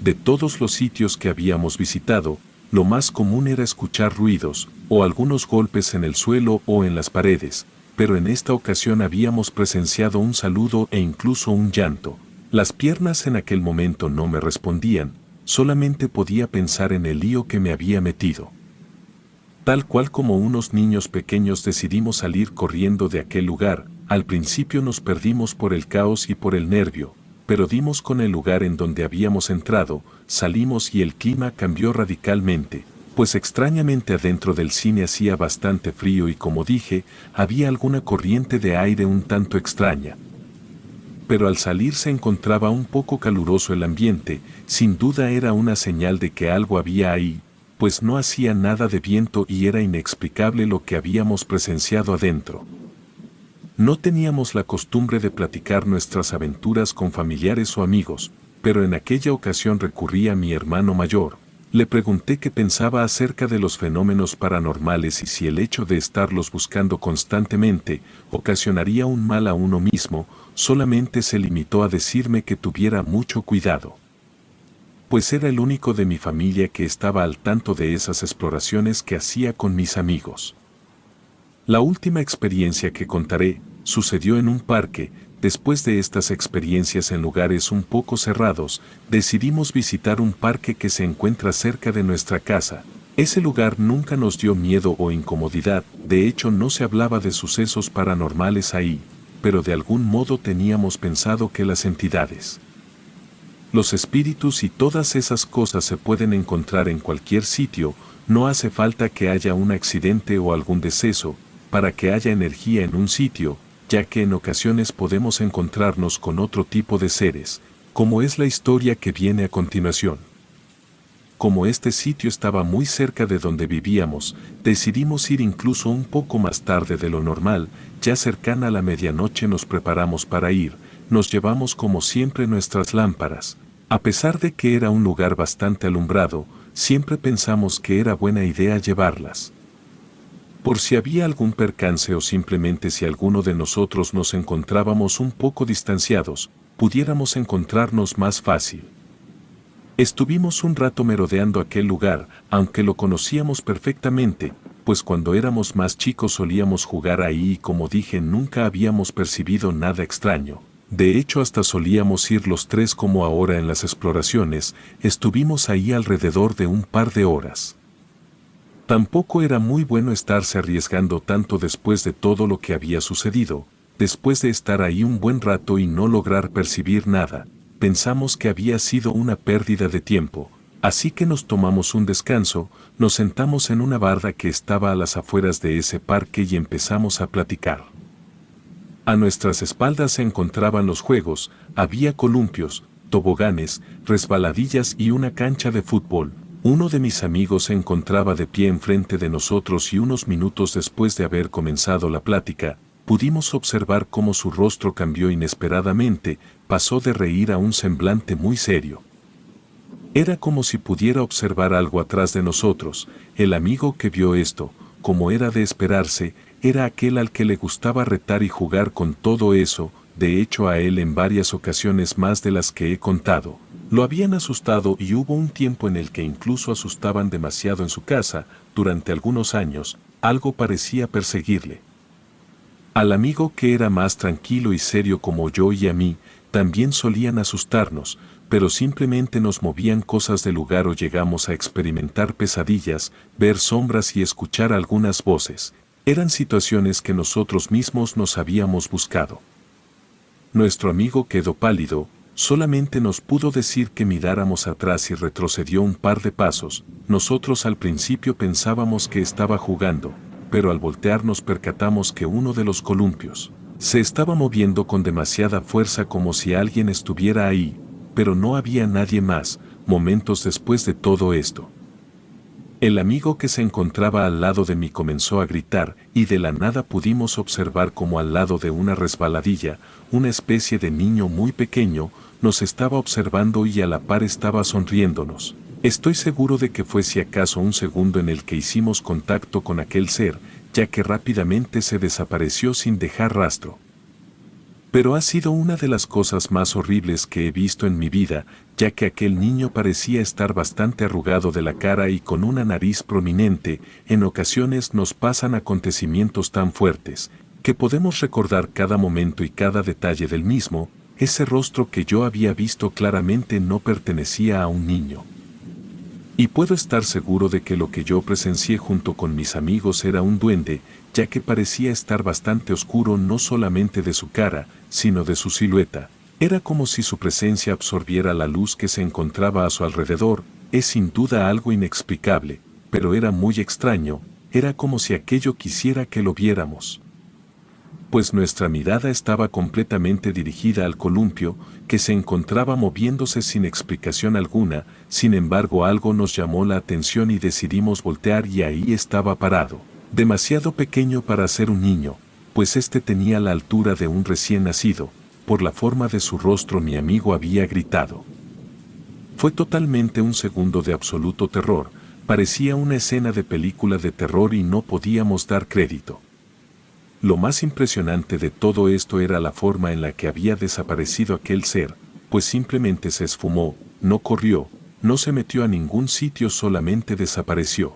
De todos los sitios que habíamos visitado, lo más común era escuchar ruidos, o algunos golpes en el suelo o en las paredes, pero en esta ocasión habíamos presenciado un saludo e incluso un llanto. Las piernas en aquel momento no me respondían, solamente podía pensar en el lío que me había metido. Tal cual como unos niños pequeños decidimos salir corriendo de aquel lugar. Al principio nos perdimos por el caos y por el nervio, pero dimos con el lugar en donde habíamos entrado, salimos y el clima cambió radicalmente, pues extrañamente adentro del cine hacía bastante frío y como dije, había alguna corriente de aire un tanto extraña. Pero al salir se encontraba un poco caluroso el ambiente, sin duda era una señal de que algo había ahí, pues no hacía nada de viento y era inexplicable lo que habíamos presenciado adentro. No teníamos la costumbre de platicar nuestras aventuras con familiares o amigos, pero en aquella ocasión recurrí a mi hermano mayor. Le pregunté qué pensaba acerca de los fenómenos paranormales y si el hecho de estarlos buscando constantemente ocasionaría un mal a uno mismo. Solamente se limitó a decirme que tuviera mucho cuidado, pues era el único de mi familia que estaba al tanto de esas exploraciones que hacía con mis amigos. La última experiencia que contaré sucedió en un parque. Después de estas experiencias en lugares un poco cerrados, decidimos visitar un parque que se encuentra cerca de nuestra casa. Ese lugar nunca nos dio miedo o incomodidad, de hecho no se hablaba de sucesos paranormales ahí, pero de algún modo teníamos pensado que las entidades, los espíritus y todas esas cosas se pueden encontrar en cualquier sitio, no hace falta que haya un accidente o algún deceso, para que haya energía en un sitio, ya que en ocasiones podemos encontrarnos con otro tipo de seres, como es la historia que viene a continuación. Como este sitio estaba muy cerca de donde vivíamos, decidimos ir incluso un poco más tarde de lo normal. Ya cercana a la medianoche nos preparamos para ir, nos llevamos como siempre nuestras lámparas. A pesar de que era un lugar bastante alumbrado, siempre pensamos que era buena idea llevarlas, por si había algún percance o simplemente si alguno de nosotros nos encontrábamos un poco distanciados, pudiéramos encontrarnos más fácil. Estuvimos un rato merodeando aquel lugar, aunque lo conocíamos perfectamente, pues cuando éramos más chicos solíamos jugar ahí y como dije nunca habíamos percibido nada extraño. De hecho hasta solíamos ir los tres como ahora en las exploraciones. Estuvimos ahí alrededor de un par de horas. Tampoco era muy bueno estarse arriesgando tanto después de todo lo que había sucedido. Después de estar ahí un buen rato y no lograr percibir nada, pensamos que había sido una pérdida de tiempo, así que nos tomamos un descanso, nos sentamos en una barda que estaba a las afueras de ese parque y empezamos a platicar. A nuestras espaldas se encontraban los juegos, había columpios, toboganes, resbaladillas y una cancha de fútbol. Uno de mis amigos se encontraba de pie enfrente de nosotros y unos minutos después de haber comenzado la plática, pudimos observar cómo su rostro cambió inesperadamente, pasó de reír a un semblante muy serio. Era como si pudiera observar algo atrás de nosotros. El amigo que vio esto, como era de esperarse, era aquel al que le gustaba retar y jugar con todo eso. De hecho a él en varias ocasiones más de las que he contado, lo habían asustado y hubo un tiempo en el que incluso asustaban demasiado en su casa. Durante algunos años, algo parecía perseguirle. Al amigo que era más tranquilo y serio como yo y a mí, también solían asustarnos, pero simplemente nos movían cosas del lugar o llegamos a experimentar pesadillas, ver sombras y escuchar algunas voces. Eran situaciones que nosotros mismos nos habíamos buscado. Nuestro amigo quedó pálido, solamente nos pudo decir que miráramos atrás y retrocedió un par de pasos. Nosotros al principio pensábamos que estaba jugando, pero al voltear nos percatamos que uno de los columpios se estaba moviendo con demasiada fuerza como si alguien estuviera ahí, pero no había nadie más. Momentos después de todo esto, el amigo que se encontraba al lado de mí comenzó a gritar y de la nada pudimos observar como al lado de una resbaladilla, una especie de niño muy pequeño nos estaba observando y a la par estaba sonriéndonos. Estoy seguro de que fue si acaso un segundo en el que hicimos contacto con aquel ser, ya que rápidamente se desapareció sin dejar rastro. Pero ha sido una de las cosas más horribles que he visto en mi vida, ya que aquel niño parecía estar bastante arrugado de la cara y con una nariz prominente. En ocasiones nos pasan acontecimientos tan fuertes, que podemos recordar cada momento y cada detalle del mismo. Ese rostro que yo había visto claramente no pertenecía a un niño. Y puedo estar seguro de que lo que yo presencié junto con mis amigos era un duende, ya que parecía estar bastante oscuro no solamente de su cara, sino de su silueta. Era como si su presencia absorbiera la luz que se encontraba a su alrededor. Es sin duda algo inexplicable, pero era muy extraño, era como si aquello quisiera que lo viéramos. Pues nuestra mirada estaba completamente dirigida al columpio, que se encontraba moviéndose sin explicación alguna. Sin embargo algo nos llamó la atención y decidimos voltear y ahí estaba parado, demasiado pequeño para ser un niño, pues este tenía la altura de un recién nacido. Por la forma de su rostro mi amigo había gritado. Fue totalmente un segundo de absoluto terror, parecía una escena de película de terror y no podíamos dar crédito. Lo más impresionante de todo esto era la forma en la que había desaparecido aquel ser, pues simplemente se esfumó, no corrió, no se metió a ningún sitio, solamente desapareció.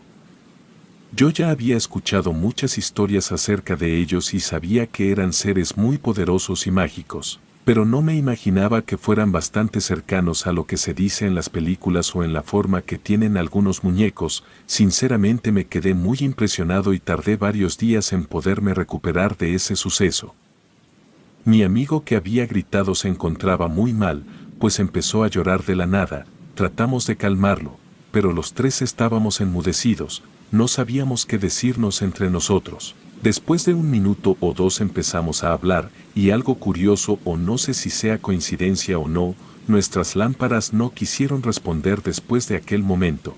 Yo ya había escuchado muchas historias acerca de ellos y sabía que eran seres muy poderosos y mágicos, pero no me imaginaba que fueran bastante cercanos a lo que se dice en las películas o en la forma que tienen algunos muñecos. Sinceramente me quedé muy impresionado y tardé varios días en poderme recuperar de ese suceso. Mi amigo que había gritado se encontraba muy mal, pues empezó a llorar de la nada. Tratamos de calmarlo, pero los tres estábamos enmudecidos, no sabíamos qué decirnos entre nosotros. Después de 1 minuto o 2 empezamos a hablar, y algo curioso, o no sé si sea coincidencia o no, nuestras lámparas no quisieron responder después de aquel momento.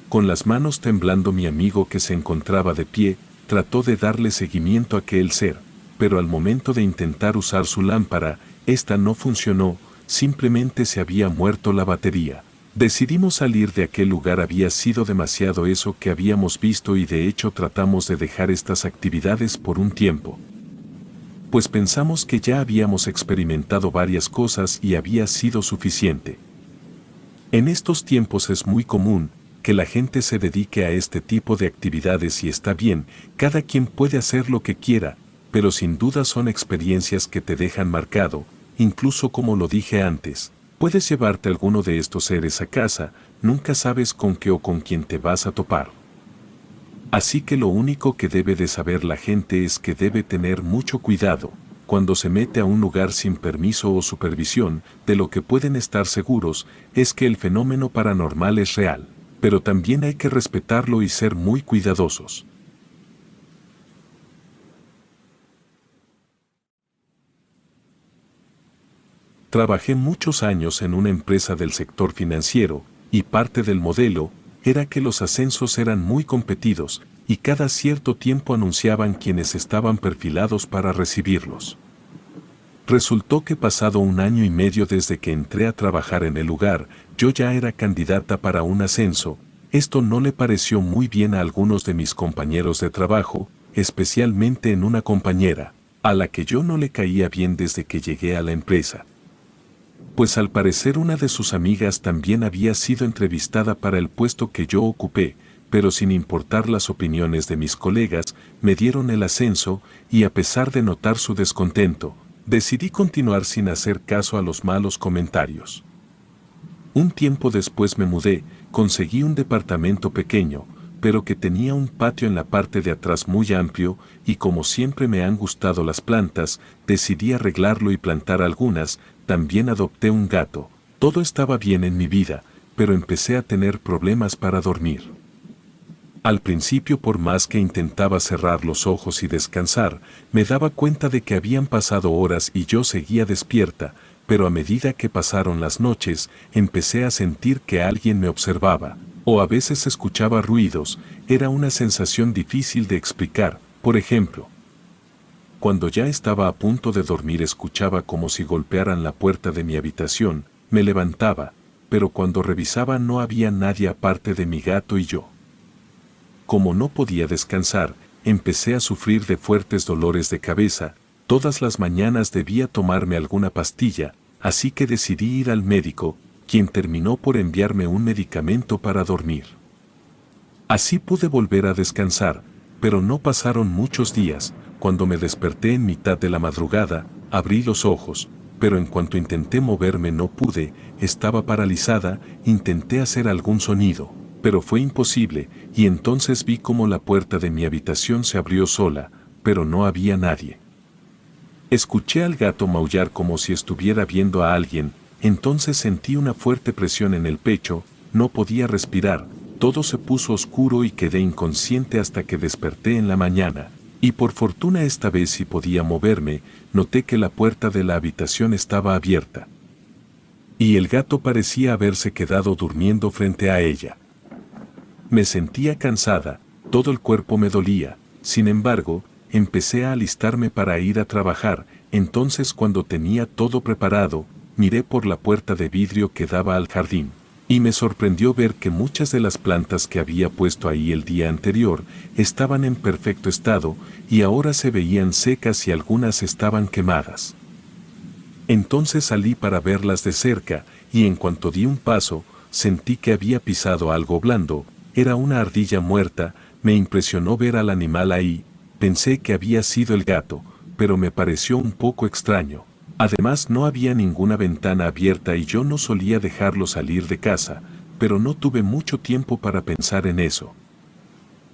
Con las manos temblando mi amigo que se encontraba de pie, trató de darle seguimiento a aquel ser, pero al momento de intentar usar su lámpara, esta no funcionó, simplemente se había muerto la batería. Decidimos salir de aquel lugar, había sido demasiado eso que habíamos visto y de hecho tratamos de dejar estas actividades por un tiempo. Pues pensamos que ya habíamos experimentado varias cosas y había sido suficiente. En estos tiempos es muy común que la gente se dedique a este tipo de actividades y está bien, cada quien puede hacer lo que quiera, pero sin duda son experiencias que te dejan marcado, incluso como lo dije antes. Puedes llevarte alguno de estos seres a casa, nunca sabes con qué o con quién te vas a topar. Así que lo único que debe de saber la gente es que debe tener mucho cuidado cuando se mete a un lugar sin permiso o supervisión. De lo que pueden estar seguros es que el fenómeno paranormal es real, pero también hay que respetarlo y ser muy cuidadosos. Trabajé muchos años en una empresa del sector financiero, y parte del modelo era que los ascensos eran muy competidos, y cada cierto tiempo anunciaban quienes estaban perfilados para recibirlos. Resultó que pasado 1 año y medio desde que entré a trabajar en el lugar, yo ya era candidata para un ascenso. Esto no le pareció muy bien a algunos de mis compañeros de trabajo, especialmente en una compañera, a la que yo no le caía bien desde que llegué a la empresa. Pues al parecer una de sus amigas también había sido entrevistada para el puesto que yo ocupé, pero sin importar las opiniones de mis colegas, me dieron el ascenso, y a pesar de notar su descontento, decidí continuar sin hacer caso a los malos comentarios. Un tiempo después me mudé, conseguí un departamento pequeño, pero que tenía un patio en la parte de atrás muy amplio, y como siempre me han gustado las plantas, decidí arreglarlo y plantar algunas. También adopté un gato. Todo estaba bien en mi vida, pero empecé a tener problemas para dormir. Al principio, por más que intentaba cerrar los ojos y descansar, me daba cuenta de que habían pasado horas y yo seguía despierta, pero a medida que pasaron las noches, empecé a sentir que alguien me observaba, o a veces escuchaba ruidos. Era una sensación difícil de explicar. Por ejemplo, cuando ya estaba a punto de dormir escuchaba como si golpearan la puerta de mi habitación. Me levantaba, pero cuando revisaba no había nadie aparte de mi gato y yo. Como no podía descansar, empecé a sufrir de fuertes dolores de cabeza. Todas las mañanas debía tomarme alguna pastilla, así que decidí ir al médico, quien terminó por enviarme un medicamento para dormir. Así pude volver a descansar, pero no pasaron muchos días. Cuando me desperté en mitad de la madrugada, abrí los ojos, pero en cuanto intenté moverme no pude, estaba paralizada. Intenté hacer algún sonido, pero fue imposible, y entonces vi cómo la puerta de mi habitación se abrió sola, pero no había nadie. Escuché al gato maullar como si estuviera viendo a alguien, entonces sentí una fuerte presión en el pecho, no podía respirar, todo se puso oscuro y quedé inconsciente hasta que desperté en la mañana, y por fortuna esta vez sí podía moverme, noté que la puerta de la habitación estaba abierta. Y el gato parecía haberse quedado durmiendo frente a ella. Me sentía cansada, todo el cuerpo me dolía, sin embargo, empecé a alistarme para ir a trabajar, entonces cuando tenía todo preparado, miré por la puerta de vidrio que daba al jardín, y me sorprendió ver que muchas de las plantas que había puesto ahí el día anterior estaban en perfecto estado, y ahora se veían secas y algunas estaban quemadas. Entonces salí para verlas de cerca, y en cuanto di un paso, sentí que había pisado algo blando, era una ardilla muerta, me impresionó ver al animal ahí, pensé que había sido el gato, pero me pareció un poco extraño. Además no había ninguna ventana abierta y yo no solía dejarlo salir de casa, pero no tuve mucho tiempo para pensar en eso.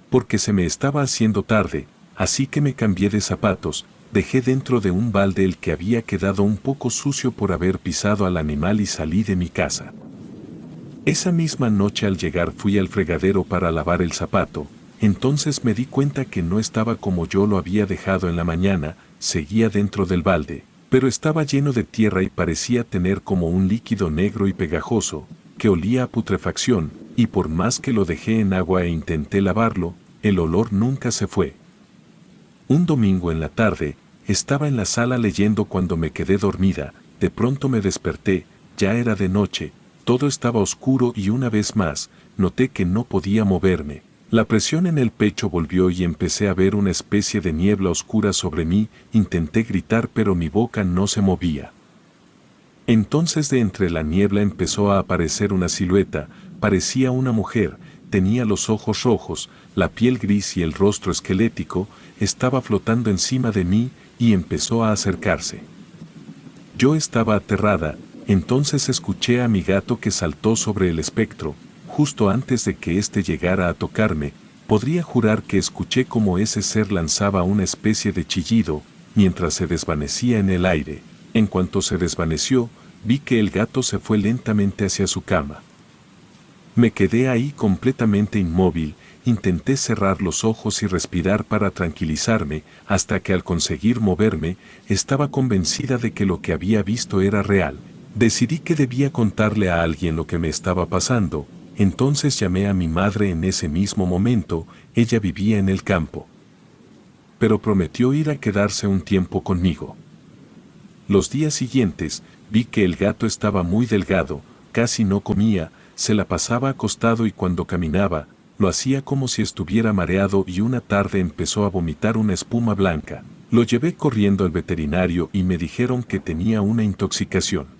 Porque se me estaba haciendo tarde, así que me cambié de zapatos, dejé dentro de un balde el que había quedado un poco sucio por haber pisado al animal y salí de mi casa. Esa misma noche al llegar fui al fregadero para lavar el zapato, entonces me di cuenta que no estaba como yo lo había dejado en la mañana, seguía dentro del balde, pero estaba lleno de tierra y parecía tener como un líquido negro y pegajoso, que olía a putrefacción, y por más que lo dejé en agua e intenté lavarlo, el olor nunca se fue. Un domingo en la tarde, estaba en la sala leyendo cuando me quedé dormida, de pronto me desperté, ya era de noche, todo estaba oscuro y una vez más, noté que no podía moverme. La presión en el pecho volvió y empecé a ver una especie de niebla oscura sobre mí, intenté gritar pero mi boca no se movía. Entonces de entre la niebla empezó a aparecer una silueta, parecía una mujer, tenía los ojos rojos, la piel gris y el rostro esquelético, estaba flotando encima de mí y empezó a acercarse. Yo estaba aterrada, entonces escuché a mi gato que saltó sobre el espectro, justo antes de que éste llegara a tocarme, podría jurar que escuché como ese ser lanzaba una especie de chillido, mientras se desvanecía en el aire. En cuanto se desvaneció, vi que el gato se fue lentamente hacia su cama. Me quedé ahí completamente inmóvil, intenté cerrar los ojos y respirar para tranquilizarme, hasta que al conseguir moverme, estaba convencida de que lo que había visto era real. Decidí que debía contarle a alguien lo que me estaba pasando, entonces llamé a mi madre en ese mismo momento, ella vivía en el campo. Pero prometió ir a quedarse un tiempo conmigo. Los días siguientes, vi que el gato estaba muy delgado, casi no comía, se la pasaba acostado y cuando caminaba, lo hacía como si estuviera mareado y una tarde empezó a vomitar una espuma blanca. Lo llevé corriendo al veterinario y me dijeron que tenía una intoxicación.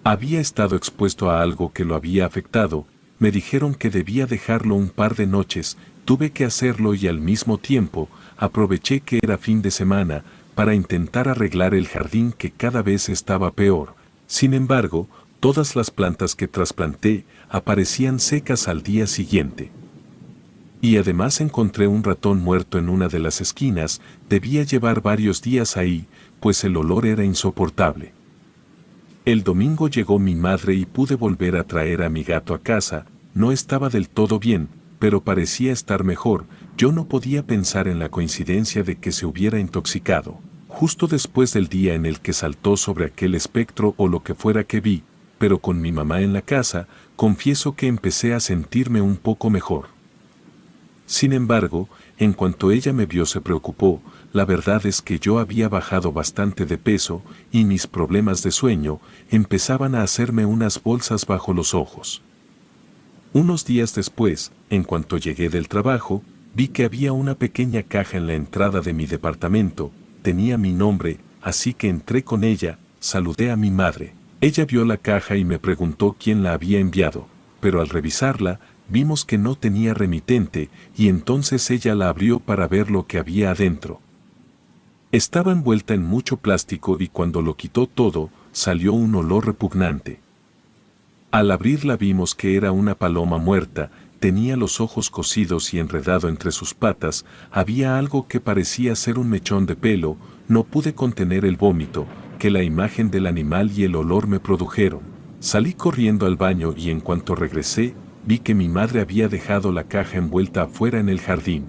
Había estado expuesto a algo que lo había afectado, me dijeron que debía dejarlo un par de noches, tuve que hacerlo y al mismo tiempo, aproveché que era fin de semana, para intentar arreglar el jardín que cada vez estaba peor. Sin embargo, todas las plantas que trasplanté aparecían secas al día siguiente. Y además encontré un ratón muerto en una de las esquinas, debía llevar varios días ahí, pues el olor era insoportable. El domingo llegó mi madre y pude volver a traer a mi gato a casa, no estaba del todo bien, pero parecía estar mejor, yo no podía pensar en la coincidencia de que se hubiera intoxicado, justo después del día en el que saltó sobre aquel espectro o lo que fuera que vi, pero con mi mamá en la casa, confieso que empecé a sentirme un poco mejor. Sin embargo, en cuanto ella me vio se preocupó, la verdad es que yo había bajado bastante de peso y mis problemas de sueño empezaban a hacerme unas bolsas bajo los ojos. Unos días después, en cuanto llegué del trabajo, vi que había una pequeña caja en la entrada de mi departamento, tenía mi nombre, así que entré con ella, saludé a mi madre. Ella vio la caja y me preguntó quién la había enviado, pero al revisarla, vimos que no tenía remitente y entonces ella la abrió para ver lo que había adentro. Estaba envuelta en mucho plástico y cuando lo quitó todo, salió un olor repugnante. Al abrirla vimos que era una paloma muerta, tenía los ojos cosidos y enredado entre sus patas, había algo que parecía ser un mechón de pelo, no pude contener el vómito que la imagen del animal y el olor me produjeron. Salí corriendo al baño y en cuanto regresé, vi que mi madre había dejado la caja envuelta afuera en el jardín.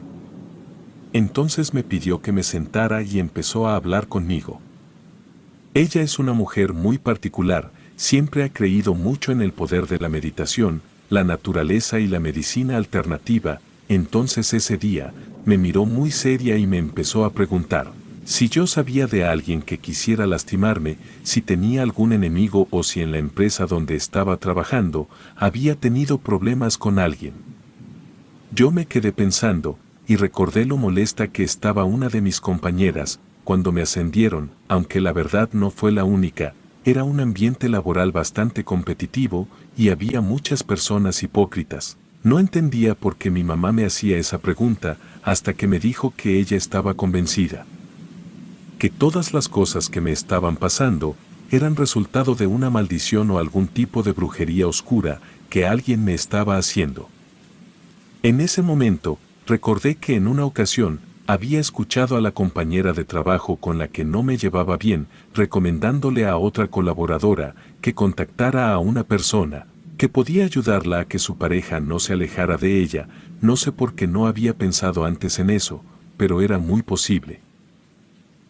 Entonces me pidió que me sentara y empezó a hablar conmigo. Ella es una mujer muy particular, siempre ha creído mucho en el poder de la meditación, la naturaleza y la medicina alternativa. Entonces ese día, me miró muy seria y me empezó a preguntar si yo sabía de alguien que quisiera lastimarme, si tenía algún enemigo o si en la empresa donde estaba trabajando había tenido problemas con alguien. Yo me quedé pensando, y recordé lo molesta que estaba una de mis compañeras cuando me ascendieron, aunque la verdad no fue la única. Era un ambiente laboral bastante competitivo y había muchas personas hipócritas. No entendía por qué mi mamá me hacía esa pregunta hasta que me dijo que ella estaba convencida que todas las cosas que me estaban pasando eran resultado de una maldición o algún tipo de brujería oscura que alguien me estaba haciendo. En ese momento, recordé que en una ocasión había escuchado a la compañera de trabajo con la que no me llevaba bien, recomendándole a otra colaboradora que contactara a una persona que podía ayudarla a que su pareja no se alejara de ella. No sé por qué no había pensado antes en eso, pero era muy posible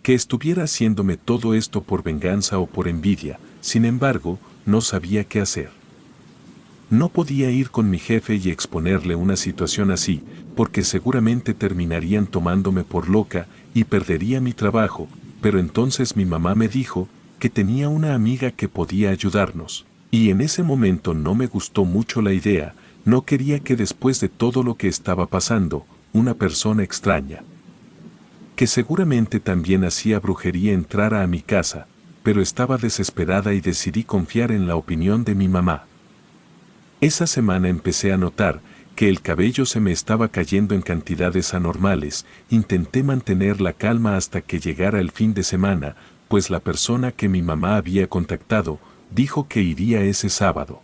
que estuviera haciéndome todo esto por venganza o por envidia. Sin embargo, no sabía qué hacer. No podía ir con mi jefe y exponerle una situación así, porque seguramente terminarían tomándome por loca y perdería mi trabajo, pero entonces mi mamá me dijo que tenía una amiga que podía ayudarnos. Y en ese momento no me gustó mucho la idea, no quería que después de todo lo que estaba pasando, una persona extraña, que seguramente también hacía brujería, entrara a mi casa, pero estaba desesperada y decidí confiar en la opinión de mi mamá. Esa semana empecé a notar que el cabello se me estaba cayendo en cantidades anormales. Intenté mantener la calma hasta que llegara el fin de semana, pues la persona que mi mamá había contactado dijo que iría ese sábado.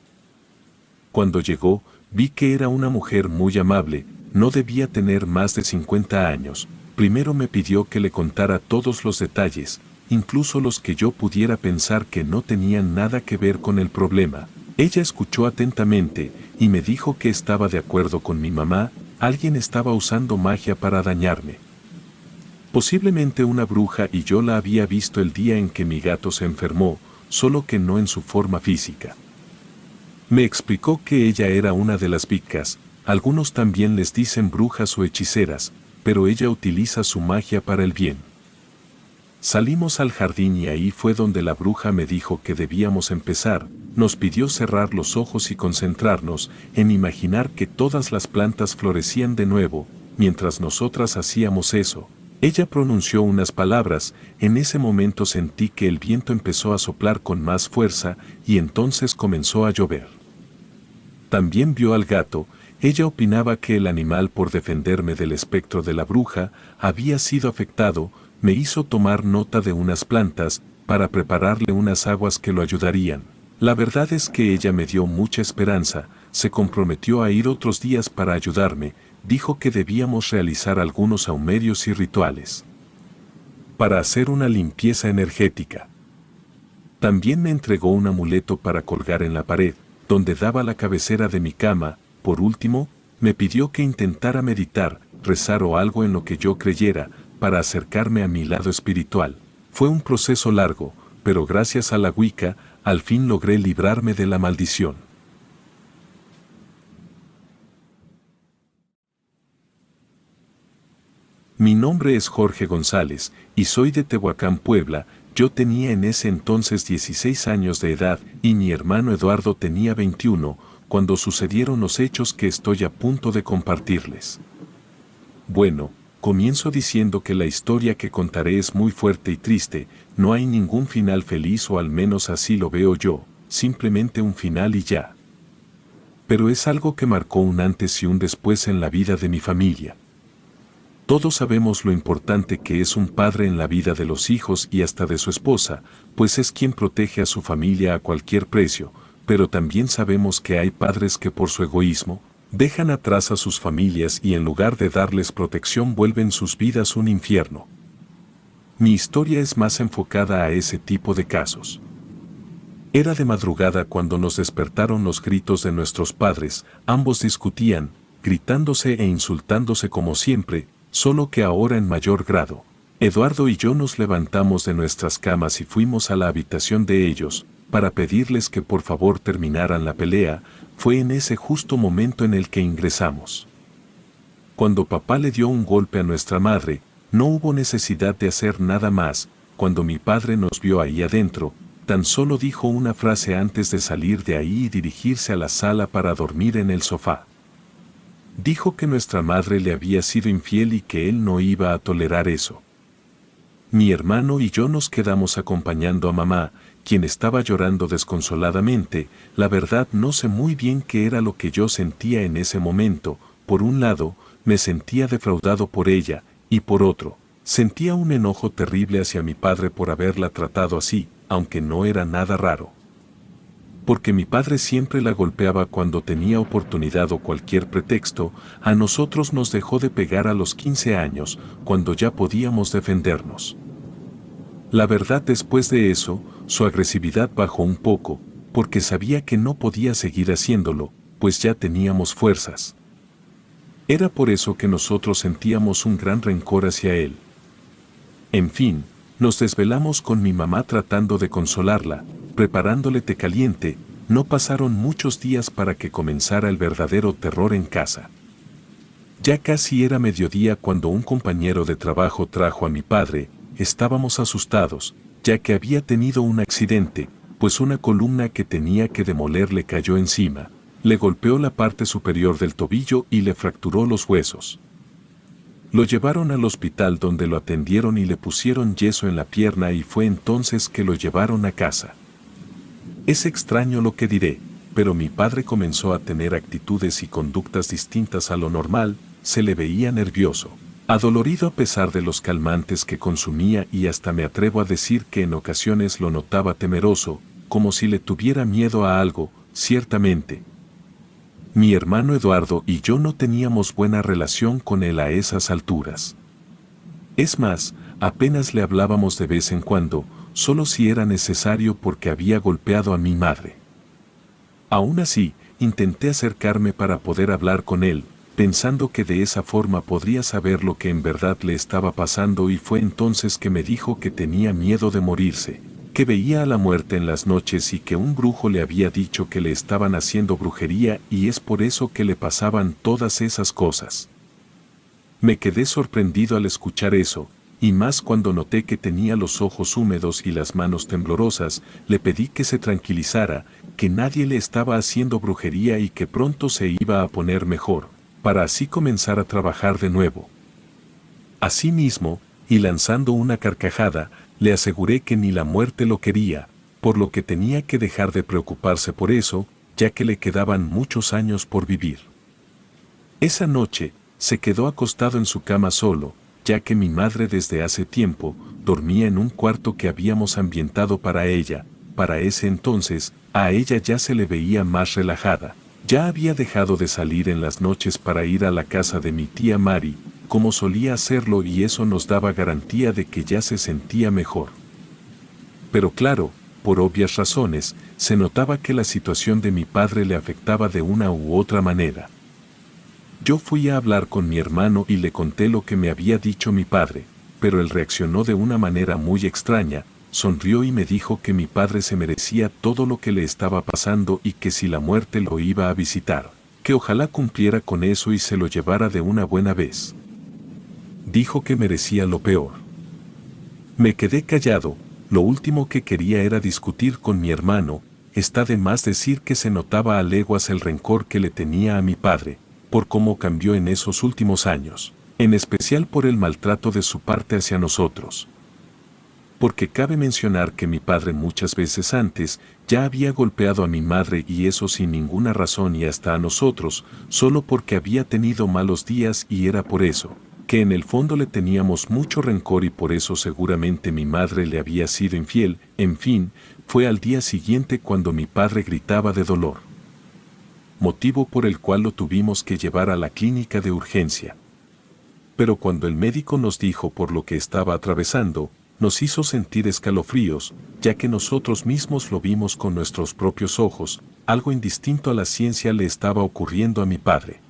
Cuando llegó, vi que era una mujer muy amable, no debía tener más de 50 años. Primero me pidió que le contara todos los detalles, incluso los que yo pudiera pensar que no tenían nada que ver con el problema. Ella escuchó atentamente y me dijo que estaba de acuerdo con mi mamá, alguien estaba usando magia para dañarme. Posiblemente una bruja, y yo la había visto el día en que mi gato se enfermó, solo que no en su forma física. Me explicó que ella era una de las vicas, algunos también les dicen brujas o hechiceras, pero ella utiliza su magia para el bien. Salimos al jardín y ahí fue donde la bruja me dijo que debíamos empezar. Nos pidió cerrar los ojos y concentrarnos en imaginar que todas las plantas florecían de nuevo. Mientras nosotras hacíamos eso, ella pronunció unas palabras. En ese momento sentí que el viento empezó a soplar con más fuerza y entonces comenzó a llover. También vio al gato. Ella opinaba que el animal, por defenderme del espectro de la bruja, había sido afectado. Me hizo tomar nota de unas plantas para prepararle unas aguas que lo ayudarían. La verdad es que ella me dio mucha esperanza, se comprometió a ir otros días para ayudarme, dijo que debíamos realizar algunos saumerios y rituales para hacer una limpieza energética. También me entregó un amuleto para colgar en la pared, donde daba la cabecera de mi cama. Por último, me pidió que intentara meditar, rezar o algo en lo que yo creyera, para acercarme a mi lado espiritual. Fue un proceso largo, pero gracias a la Wicca, al fin logré librarme de la maldición. Mi nombre es Jorge González, y soy de Tehuacán, Puebla. Yo tenía en ese entonces 16 años de edad, y mi hermano Eduardo tenía 21, cuando sucedieron los hechos que estoy a punto de compartirles. Bueno, comienzo diciendo que la historia que contaré es muy fuerte y triste, no hay ningún final feliz, o al menos así lo veo yo, simplemente un final y ya. Pero es algo que marcó un antes y un después en la vida de mi familia. Todos sabemos lo importante que es un padre en la vida de los hijos y hasta de su esposa, pues es quien protege a su familia a cualquier precio, pero también sabemos que hay padres que por su egoísmo, dejan atrás a sus familias y en lugar de darles protección vuelven sus vidas un infierno. Mi historia es más enfocada a ese tipo de casos. Era de madrugada cuando nos despertaron los gritos de nuestros padres, ambos discutían, gritándose e insultándose como siempre, solo que ahora en mayor grado. Eduardo y yo nos levantamos de nuestras camas y fuimos a la habitación de ellos, para pedirles que por favor terminaran la pelea. Fue en ese justo momento en el que ingresamos. Cuando papá le dio un golpe a nuestra madre, no hubo necesidad de hacer nada más. Cuando mi padre nos vio ahí adentro, tan solo dijo una frase antes de salir de ahí y dirigirse a la sala para dormir en el sofá. Dijo que nuestra madre le había sido infiel y que él no iba a tolerar eso. Mi hermano y yo nos quedamos acompañando a mamá, quien estaba llorando desconsoladamente. La verdad no sé muy bien qué era lo que yo sentía en ese momento. Por un lado, me sentía defraudado por ella, y por otro, sentía un enojo terrible hacia mi padre por haberla tratado así, aunque no era nada raro. Porque mi padre siempre la golpeaba cuando tenía oportunidad o cualquier pretexto. A nosotros nos dejó de pegar a los 15 años, cuando ya podíamos defendernos. La verdad, después de eso, su agresividad bajó un poco, porque sabía que no podía seguir haciéndolo, pues ya teníamos fuerzas. Era por eso que nosotros sentíamos un gran rencor hacia él. En fin, nos desvelamos con mi mamá tratando de consolarla, preparándole té caliente. No pasaron muchos días para que comenzara el verdadero terror en casa. Ya casi era mediodía cuando un compañero de trabajo trajo a mi padre. Estábamos asustados, ya que había tenido un accidente, pues una columna que tenía que demoler le cayó encima, le golpeó la parte superior del tobillo y le fracturó los huesos. Lo llevaron al hospital donde lo atendieron y le pusieron yeso en la pierna, y fue entonces que lo llevaron a casa. Es extraño lo que diré, pero mi padre comenzó a tener actitudes y conductas distintas a lo normal. Se le veía nervioso, adolorido a pesar de los calmantes que consumía, y hasta me atrevo a decir que en ocasiones lo notaba temeroso, como si le tuviera miedo a algo. Ciertamente, mi hermano Eduardo y yo no teníamos buena relación con él a esas alturas. Es más, apenas le hablábamos de vez en cuando, solo si era necesario porque había golpeado a mi madre. Aún así, intenté acercarme para poder hablar con él, pensando que de esa forma podría saber lo que en verdad le estaba pasando, y fue entonces que me dijo que tenía miedo de morirse, que veía a la muerte en las noches y que un brujo le había dicho que le estaban haciendo brujería y es por eso que le pasaban todas esas cosas. Me quedé sorprendido al escuchar eso, y más cuando noté que tenía los ojos húmedos y las manos temblorosas. Le pedí que se tranquilizara, que nadie le estaba haciendo brujería y que pronto se iba a poner mejor, para así comenzar a trabajar de nuevo. Asimismo, y lanzando una carcajada, le aseguré que ni la muerte lo quería, por lo que tenía que dejar de preocuparse por eso, ya que le quedaban muchos años por vivir. Esa noche, se quedó acostado en su cama solo, ya que mi madre desde hace tiempo dormía en un cuarto que habíamos ambientado para ella. Para ese entonces, a ella ya se le veía más relajada. Ya había dejado de salir en las noches para ir a la casa de mi tía Mari, como solía hacerlo, y eso nos daba garantía de que ya se sentía mejor. Pero claro, por obvias razones, se notaba que la situación de mi padre le afectaba de una u otra manera. Yo fui a hablar con mi hermano y le conté lo que me había dicho mi padre, pero él reaccionó de una manera muy extraña. Sonrió y me dijo que mi padre se merecía todo lo que le estaba pasando y que si la muerte lo iba a visitar, que ojalá cumpliera con eso y se lo llevara de una buena vez. Dijo que merecía lo peor. Me quedé callado. Lo último que quería era discutir con mi hermano. Está de más decir que se notaba a leguas el rencor que le tenía a mi padre, por cómo cambió en esos últimos años, en especial por el maltrato de su parte hacia nosotros. Porque cabe mencionar que mi padre muchas veces antes ya había golpeado a mi madre, y eso sin ninguna razón, y hasta a nosotros, solo porque había tenido malos días, y era por eso que en el fondo le teníamos mucho rencor, y por eso seguramente mi madre le había sido infiel. En fin, fue al día siguiente cuando mi padre gritaba de dolor, motivo por el cual lo tuvimos que llevar a la clínica de urgencia. Pero cuando el médico nos dijo por lo que estaba atravesando, nos hizo sentir escalofríos, ya que nosotros mismos lo vimos con nuestros propios ojos. Algo indistinto a la ciencia le estaba ocurriendo a mi padre.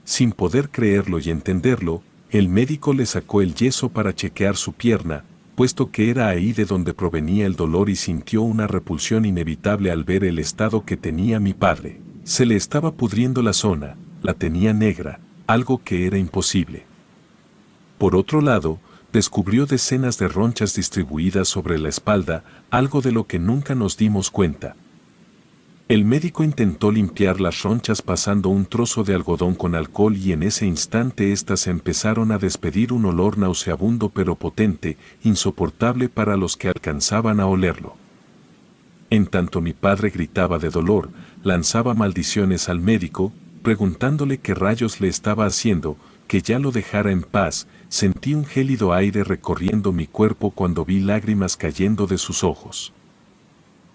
Sin poder creerlo y entenderlo, el médico le sacó el yeso para chequear su pierna, puesto que era ahí de donde provenía el dolor, y sintió una repulsión inevitable al ver el estado que tenía mi padre. Se le estaba pudriendo la zona, la tenía negra, algo que era imposible. Por otro lado, descubrió decenas de ronchas distribuidas sobre la espalda, algo de lo que nunca nos dimos cuenta. El médico intentó limpiar las ronchas pasando un trozo de algodón con alcohol, y en ese instante éstas empezaron a despedir un olor nauseabundo pero potente, insoportable para los que alcanzaban a olerlo. En tanto mi padre gritaba de dolor, lanzaba maldiciones al médico, preguntándole qué rayos le estaba haciendo, que ya lo dejara en paz. Sentí un gélido aire recorriendo mi cuerpo cuando vi lágrimas cayendo de sus ojos.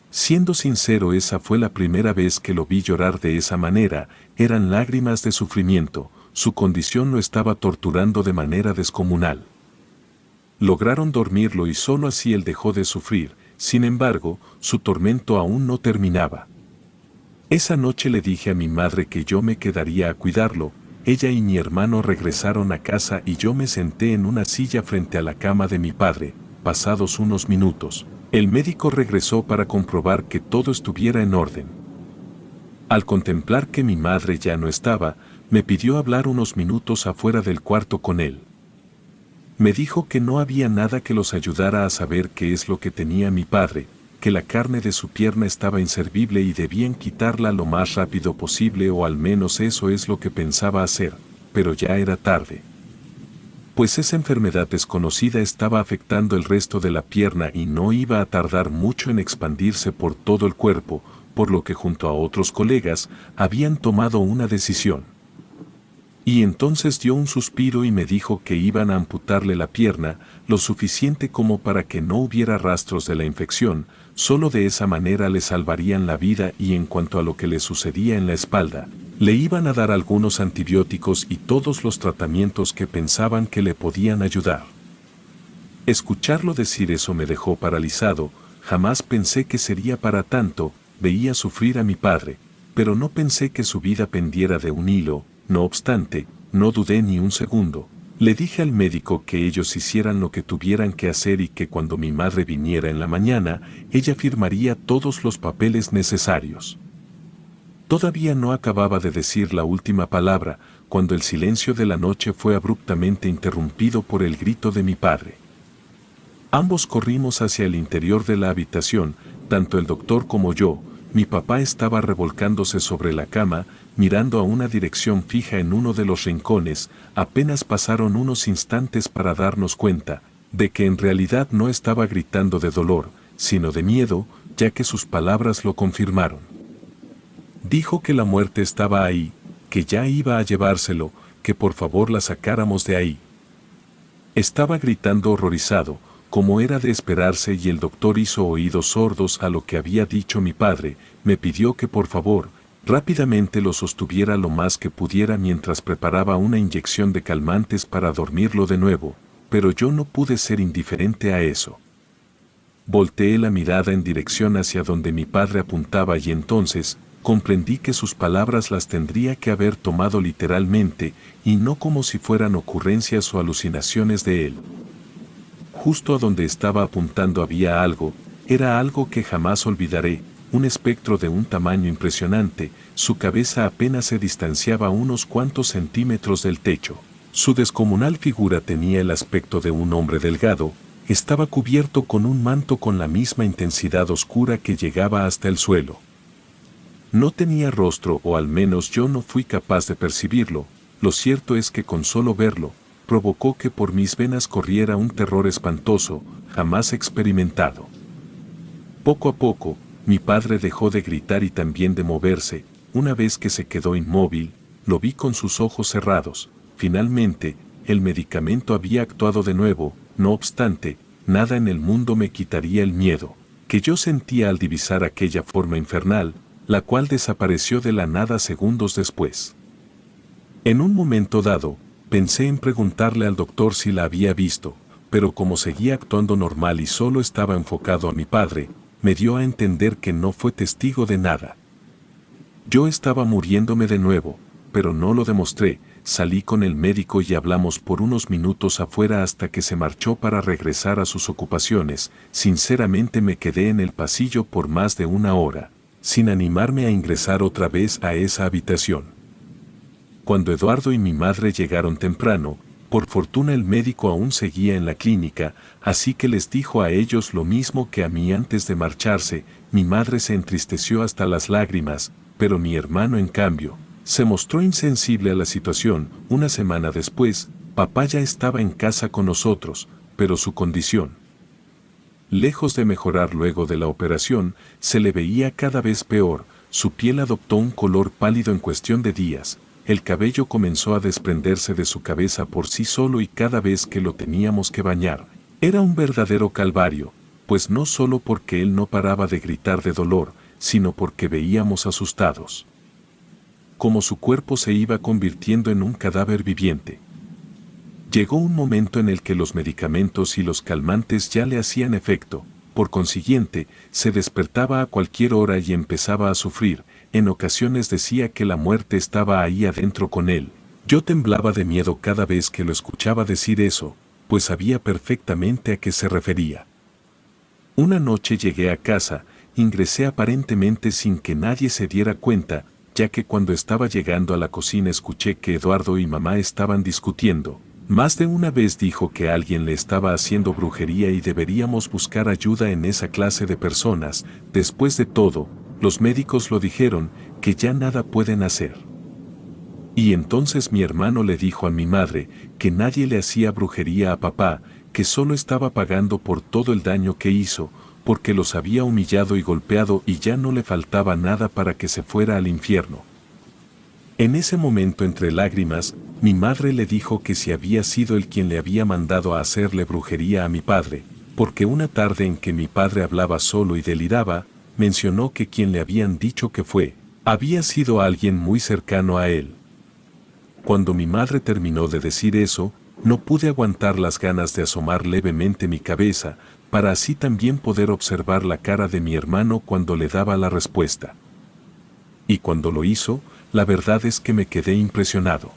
Siendo sincero, esa fue la primera vez que lo vi llorar de esa manera. Eran lágrimas de sufrimiento, su condición lo estaba torturando de manera descomunal. Lograron dormirlo y solo así él dejó de sufrir. Sin embargo, su tormento aún no terminaba. Esa noche le dije a mi madre que yo me quedaría a cuidarlo. Ella y mi hermano regresaron a casa y yo me senté en una silla frente a la cama de mi padre. Pasados unos minutos, el médico regresó para comprobar que todo estuviera en orden. Al contemplar que mi madre ya no estaba, me pidió hablar unos minutos afuera del cuarto con él. Me dijo que no había nada que los ayudara a saber qué es lo que tenía mi padre, que la carne de su pierna estaba inservible y debían quitarla lo más rápido posible, o al menos eso es lo que pensaba hacer, pero ya era tarde. Pues esa enfermedad desconocida estaba afectando el resto de la pierna y no iba a tardar mucho en expandirse por todo el cuerpo, por lo que junto a otros colegas habían tomado una decisión. Y entonces dio un suspiro y me dijo que iban a amputarle la pierna, lo suficiente como para que no hubiera rastros de la infección. Solo de esa manera le salvarían la vida, y en cuanto a lo que le sucedía en la espalda, le iban a dar algunos antibióticos y todos los tratamientos que pensaban que le podían ayudar. Escucharlo decir eso me dejó paralizado. Jamás pensé que sería para tanto. Veía sufrir a mi padre, pero no pensé que su vida pendiera de un hilo. No obstante, no dudé ni un segundo. Le dije al médico que ellos hicieran lo que tuvieran que hacer y que cuando mi madre viniera en la mañana, ella firmaría todos los papeles necesarios. Todavía no acababa de decir la última palabra, cuando el silencio de la noche fue abruptamente interrumpido por el grito de mi padre. Ambos corrimos hacia el interior de la habitación, tanto el doctor como yo. Mi papá estaba revolcándose sobre la cama, mirando a una dirección fija en uno de los rincones. Apenas pasaron unos instantes para darnos cuenta de que en realidad no estaba gritando de dolor, sino de miedo, ya que sus palabras lo confirmaron. Dijo que la muerte estaba ahí, que ya iba a llevárselo, que por favor la sacáramos de ahí. Estaba gritando horrorizado, como era de esperarse, y el doctor hizo oídos sordos a lo que había dicho mi padre. Me pidió que por favor, rápidamente lo sostuviera lo más que pudiera mientras preparaba una inyección de calmantes para dormirlo de nuevo, pero yo no pude ser indiferente a eso. Volteé la mirada en dirección hacia donde mi padre apuntaba y entonces comprendí que sus palabras las tendría que haber tomado literalmente y no como si fueran ocurrencias o alucinaciones de él. Justo a donde estaba apuntando había algo, era algo que jamás olvidaré, un espectro de un tamaño impresionante. Su cabeza apenas se distanciaba unos cuantos centímetros del techo. Su descomunal figura tenía el aspecto de un hombre delgado, estaba cubierto con un manto con la misma intensidad oscura que llegaba hasta el suelo. No tenía rostro, o al menos yo no fui capaz de percibirlo. Lo cierto es que con solo verlo, provocó que por mis venas corriera un terror espantoso, jamás experimentado. Poco a poco, mi padre dejó de gritar y también de moverse. Una vez que se quedó inmóvil, lo vi con sus ojos cerrados. Finalmente, el medicamento había actuado de nuevo. No obstante, nada en el mundo me quitaría el miedo que yo sentía al divisar aquella forma infernal, la cual desapareció de la nada segundos después. En un momento dado, pensé en preguntarle al doctor si la había visto, pero como seguía actuando normal y solo estaba enfocado a mi padre, me dio a entender que no fue testigo de nada. Yo estaba muriéndome de nuevo, pero no lo demostré. Salí con el médico y hablamos por unos minutos afuera hasta que se marchó para regresar a sus ocupaciones. Sinceramente me quedé en el pasillo por más de una hora, sin animarme a ingresar otra vez a esa habitación. Cuando Eduardo y mi madre llegaron temprano, por fortuna el médico aún seguía en la clínica, así que les dijo a ellos lo mismo que a mí antes de marcharse. Mi madre se entristeció hasta las lágrimas, pero mi hermano en cambio, se mostró insensible a la situación. Una semana después, papá ya estaba en casa con nosotros, pero su condición, lejos de mejorar luego de la operación, se le veía cada vez peor. Su piel adoptó un color pálido en cuestión de días, el cabello comenzó a desprenderse de su cabeza por sí solo y cada vez que lo teníamos que bañar, era un verdadero calvario, pues no solo porque él no paraba de gritar de dolor, sino porque veíamos asustados como su cuerpo se iba convirtiendo en un cadáver viviente. Llegó un momento en el que los medicamentos y los calmantes ya le hacían efecto, por consiguiente, se despertaba a cualquier hora y empezaba a sufrir. En ocasiones decía que la muerte estaba ahí adentro con él. Yo temblaba de miedo cada vez que lo escuchaba decir eso, pues sabía perfectamente a qué se refería. Una noche llegué a casa, ingresé aparentemente sin que nadie se diera cuenta, ya que cuando estaba llegando a la cocina escuché que Eduardo y mamá estaban discutiendo. Más de una vez dijo que alguien le estaba haciendo brujería y deberíamos buscar ayuda en esa clase de personas. Después de todo, los médicos lo dijeron, que ya nada pueden hacer. Y entonces mi hermano le dijo a mi madre que nadie le hacía brujería a papá, que solo estaba pagando por todo el daño que hizo, porque los había humillado y golpeado y ya no le faltaba nada para que se fuera al infierno. En ese momento, entre lágrimas, mi madre le dijo que si había sido él quien le había mandado a hacerle brujería a mi padre, porque una tarde en que mi padre hablaba solo y deliraba, mencionó que quien le habían dicho que fue, había sido alguien muy cercano a él. Cuando mi madre terminó de decir eso, no pude aguantar las ganas de asomar levemente mi cabeza, para así también poder observar la cara de mi hermano cuando le daba la respuesta. Y cuando lo hizo, la verdad es que me quedé impresionado.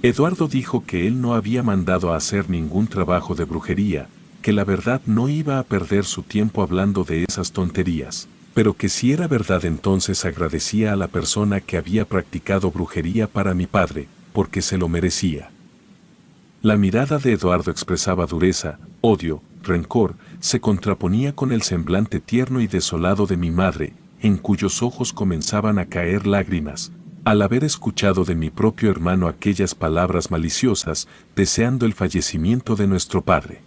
Eduardo dijo que él no había mandado a hacer ningún trabajo de brujería, que la verdad no iba a perder su tiempo hablando de esas tonterías, pero que si era verdad entonces agradecía a la persona que había practicado brujería para mi padre, porque se lo merecía. La mirada de Eduardo expresaba dureza, odio, rencor, se contraponía con el semblante tierno y desolado de mi madre, en cuyos ojos comenzaban a caer lágrimas, al haber escuchado de mi propio hermano aquellas palabras maliciosas, deseando el fallecimiento de nuestro padre.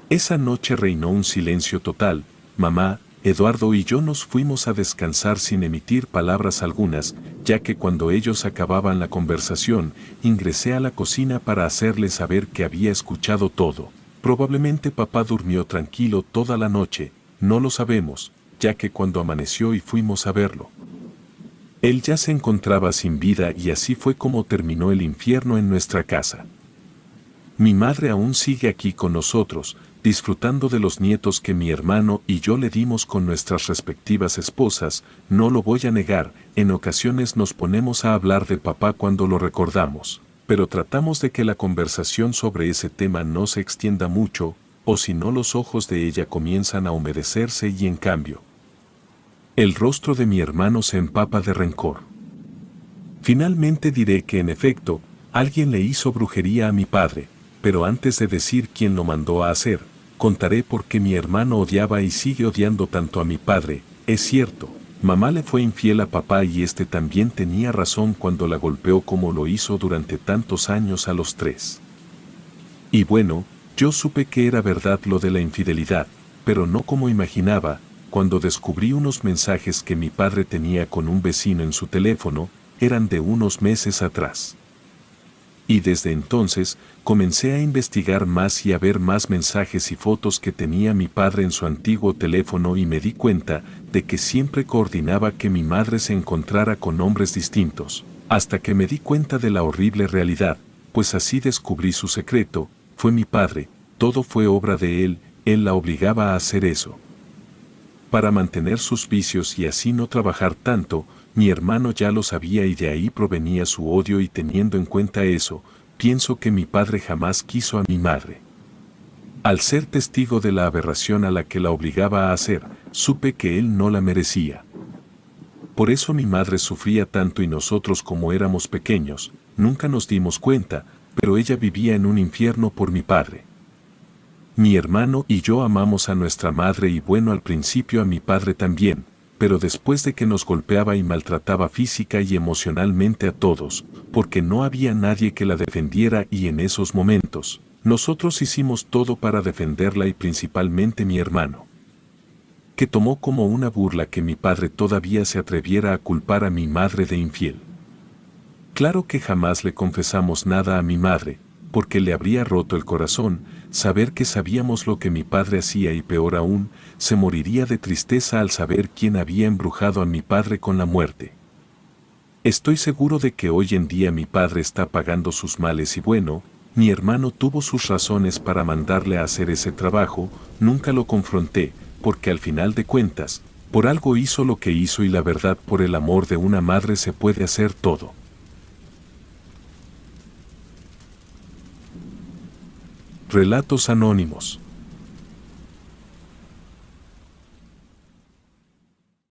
Esa noche reinó un silencio total. Mamá, Eduardo y yo nos fuimos a descansar sin emitir palabras algunas, ya que cuando ellos acababan la conversación, ingresé a la cocina para hacerles saber que había escuchado todo. Probablemente papá durmió tranquilo toda la noche, no lo sabemos, ya que cuando amaneció y fuimos a verlo, él ya se encontraba sin vida y así fue como terminó el infierno en nuestra casa. Mi madre aún sigue aquí con nosotros, disfrutando de los nietos que mi hermano y yo le dimos con nuestras respectivas esposas. No lo voy a negar, en ocasiones nos ponemos a hablar de papá cuando lo recordamos, pero tratamos de que la conversación sobre ese tema no se extienda mucho, o si no los ojos de ella comienzan a humedecerse y en cambio, el rostro de mi hermano se empapa de rencor. Finalmente diré que en efecto, alguien le hizo brujería a mi padre, pero antes de decir quién lo mandó a hacer, contaré por qué mi hermano odiaba y sigue odiando tanto a mi padre. Es cierto, mamá le fue infiel a papá y este también tenía razón cuando la golpeó como lo hizo durante tantos años a los tres. Y bueno, yo supe que era verdad lo de la infidelidad, pero no como imaginaba, cuando descubrí unos mensajes que mi padre tenía con un vecino en su teléfono, eran de unos meses atrás. Y desde entonces, comencé a investigar más y a ver más mensajes y fotos que tenía mi padre en su antiguo teléfono y me di cuenta de que siempre coordinaba que mi madre se encontrara con hombres distintos, hasta que me di cuenta de la horrible realidad, pues así descubrí su secreto, fue mi padre, todo fue obra de él la obligaba a hacer eso. Para mantener sus vicios y así no trabajar tanto, mi hermano ya lo sabía y de ahí provenía su odio y teniendo en cuenta eso, pienso que mi padre jamás quiso a mi madre. Al ser testigo de la aberración a la que la obligaba a hacer, supe que él no la merecía. Por eso mi madre sufría tanto y nosotros como éramos pequeños, nunca nos dimos cuenta, pero ella vivía en un infierno por mi padre. Mi hermano y yo amamos a nuestra madre y bueno al principio a mi padre también, pero después de que nos golpeaba y maltrataba física y emocionalmente a todos, porque no había nadie que la defendiera y en esos momentos, nosotros hicimos todo para defenderla y principalmente mi hermano, que tomó como una burla que mi padre todavía se atreviera a culpar a mi madre de infiel. Claro que jamás le confesamos nada a mi madre, porque le habría roto el corazón, saber que sabíamos lo que mi padre hacía y peor aún, se moriría de tristeza al saber quién había embrujado a mi padre con la muerte. Estoy seguro de que hoy en día mi padre está pagando sus males y bueno, mi hermano tuvo sus razones para mandarle a hacer ese trabajo, nunca lo confronté, porque al final de cuentas, por algo hizo lo que hizo y la verdad por el amor de una madre se puede hacer todo. Relatos anónimos.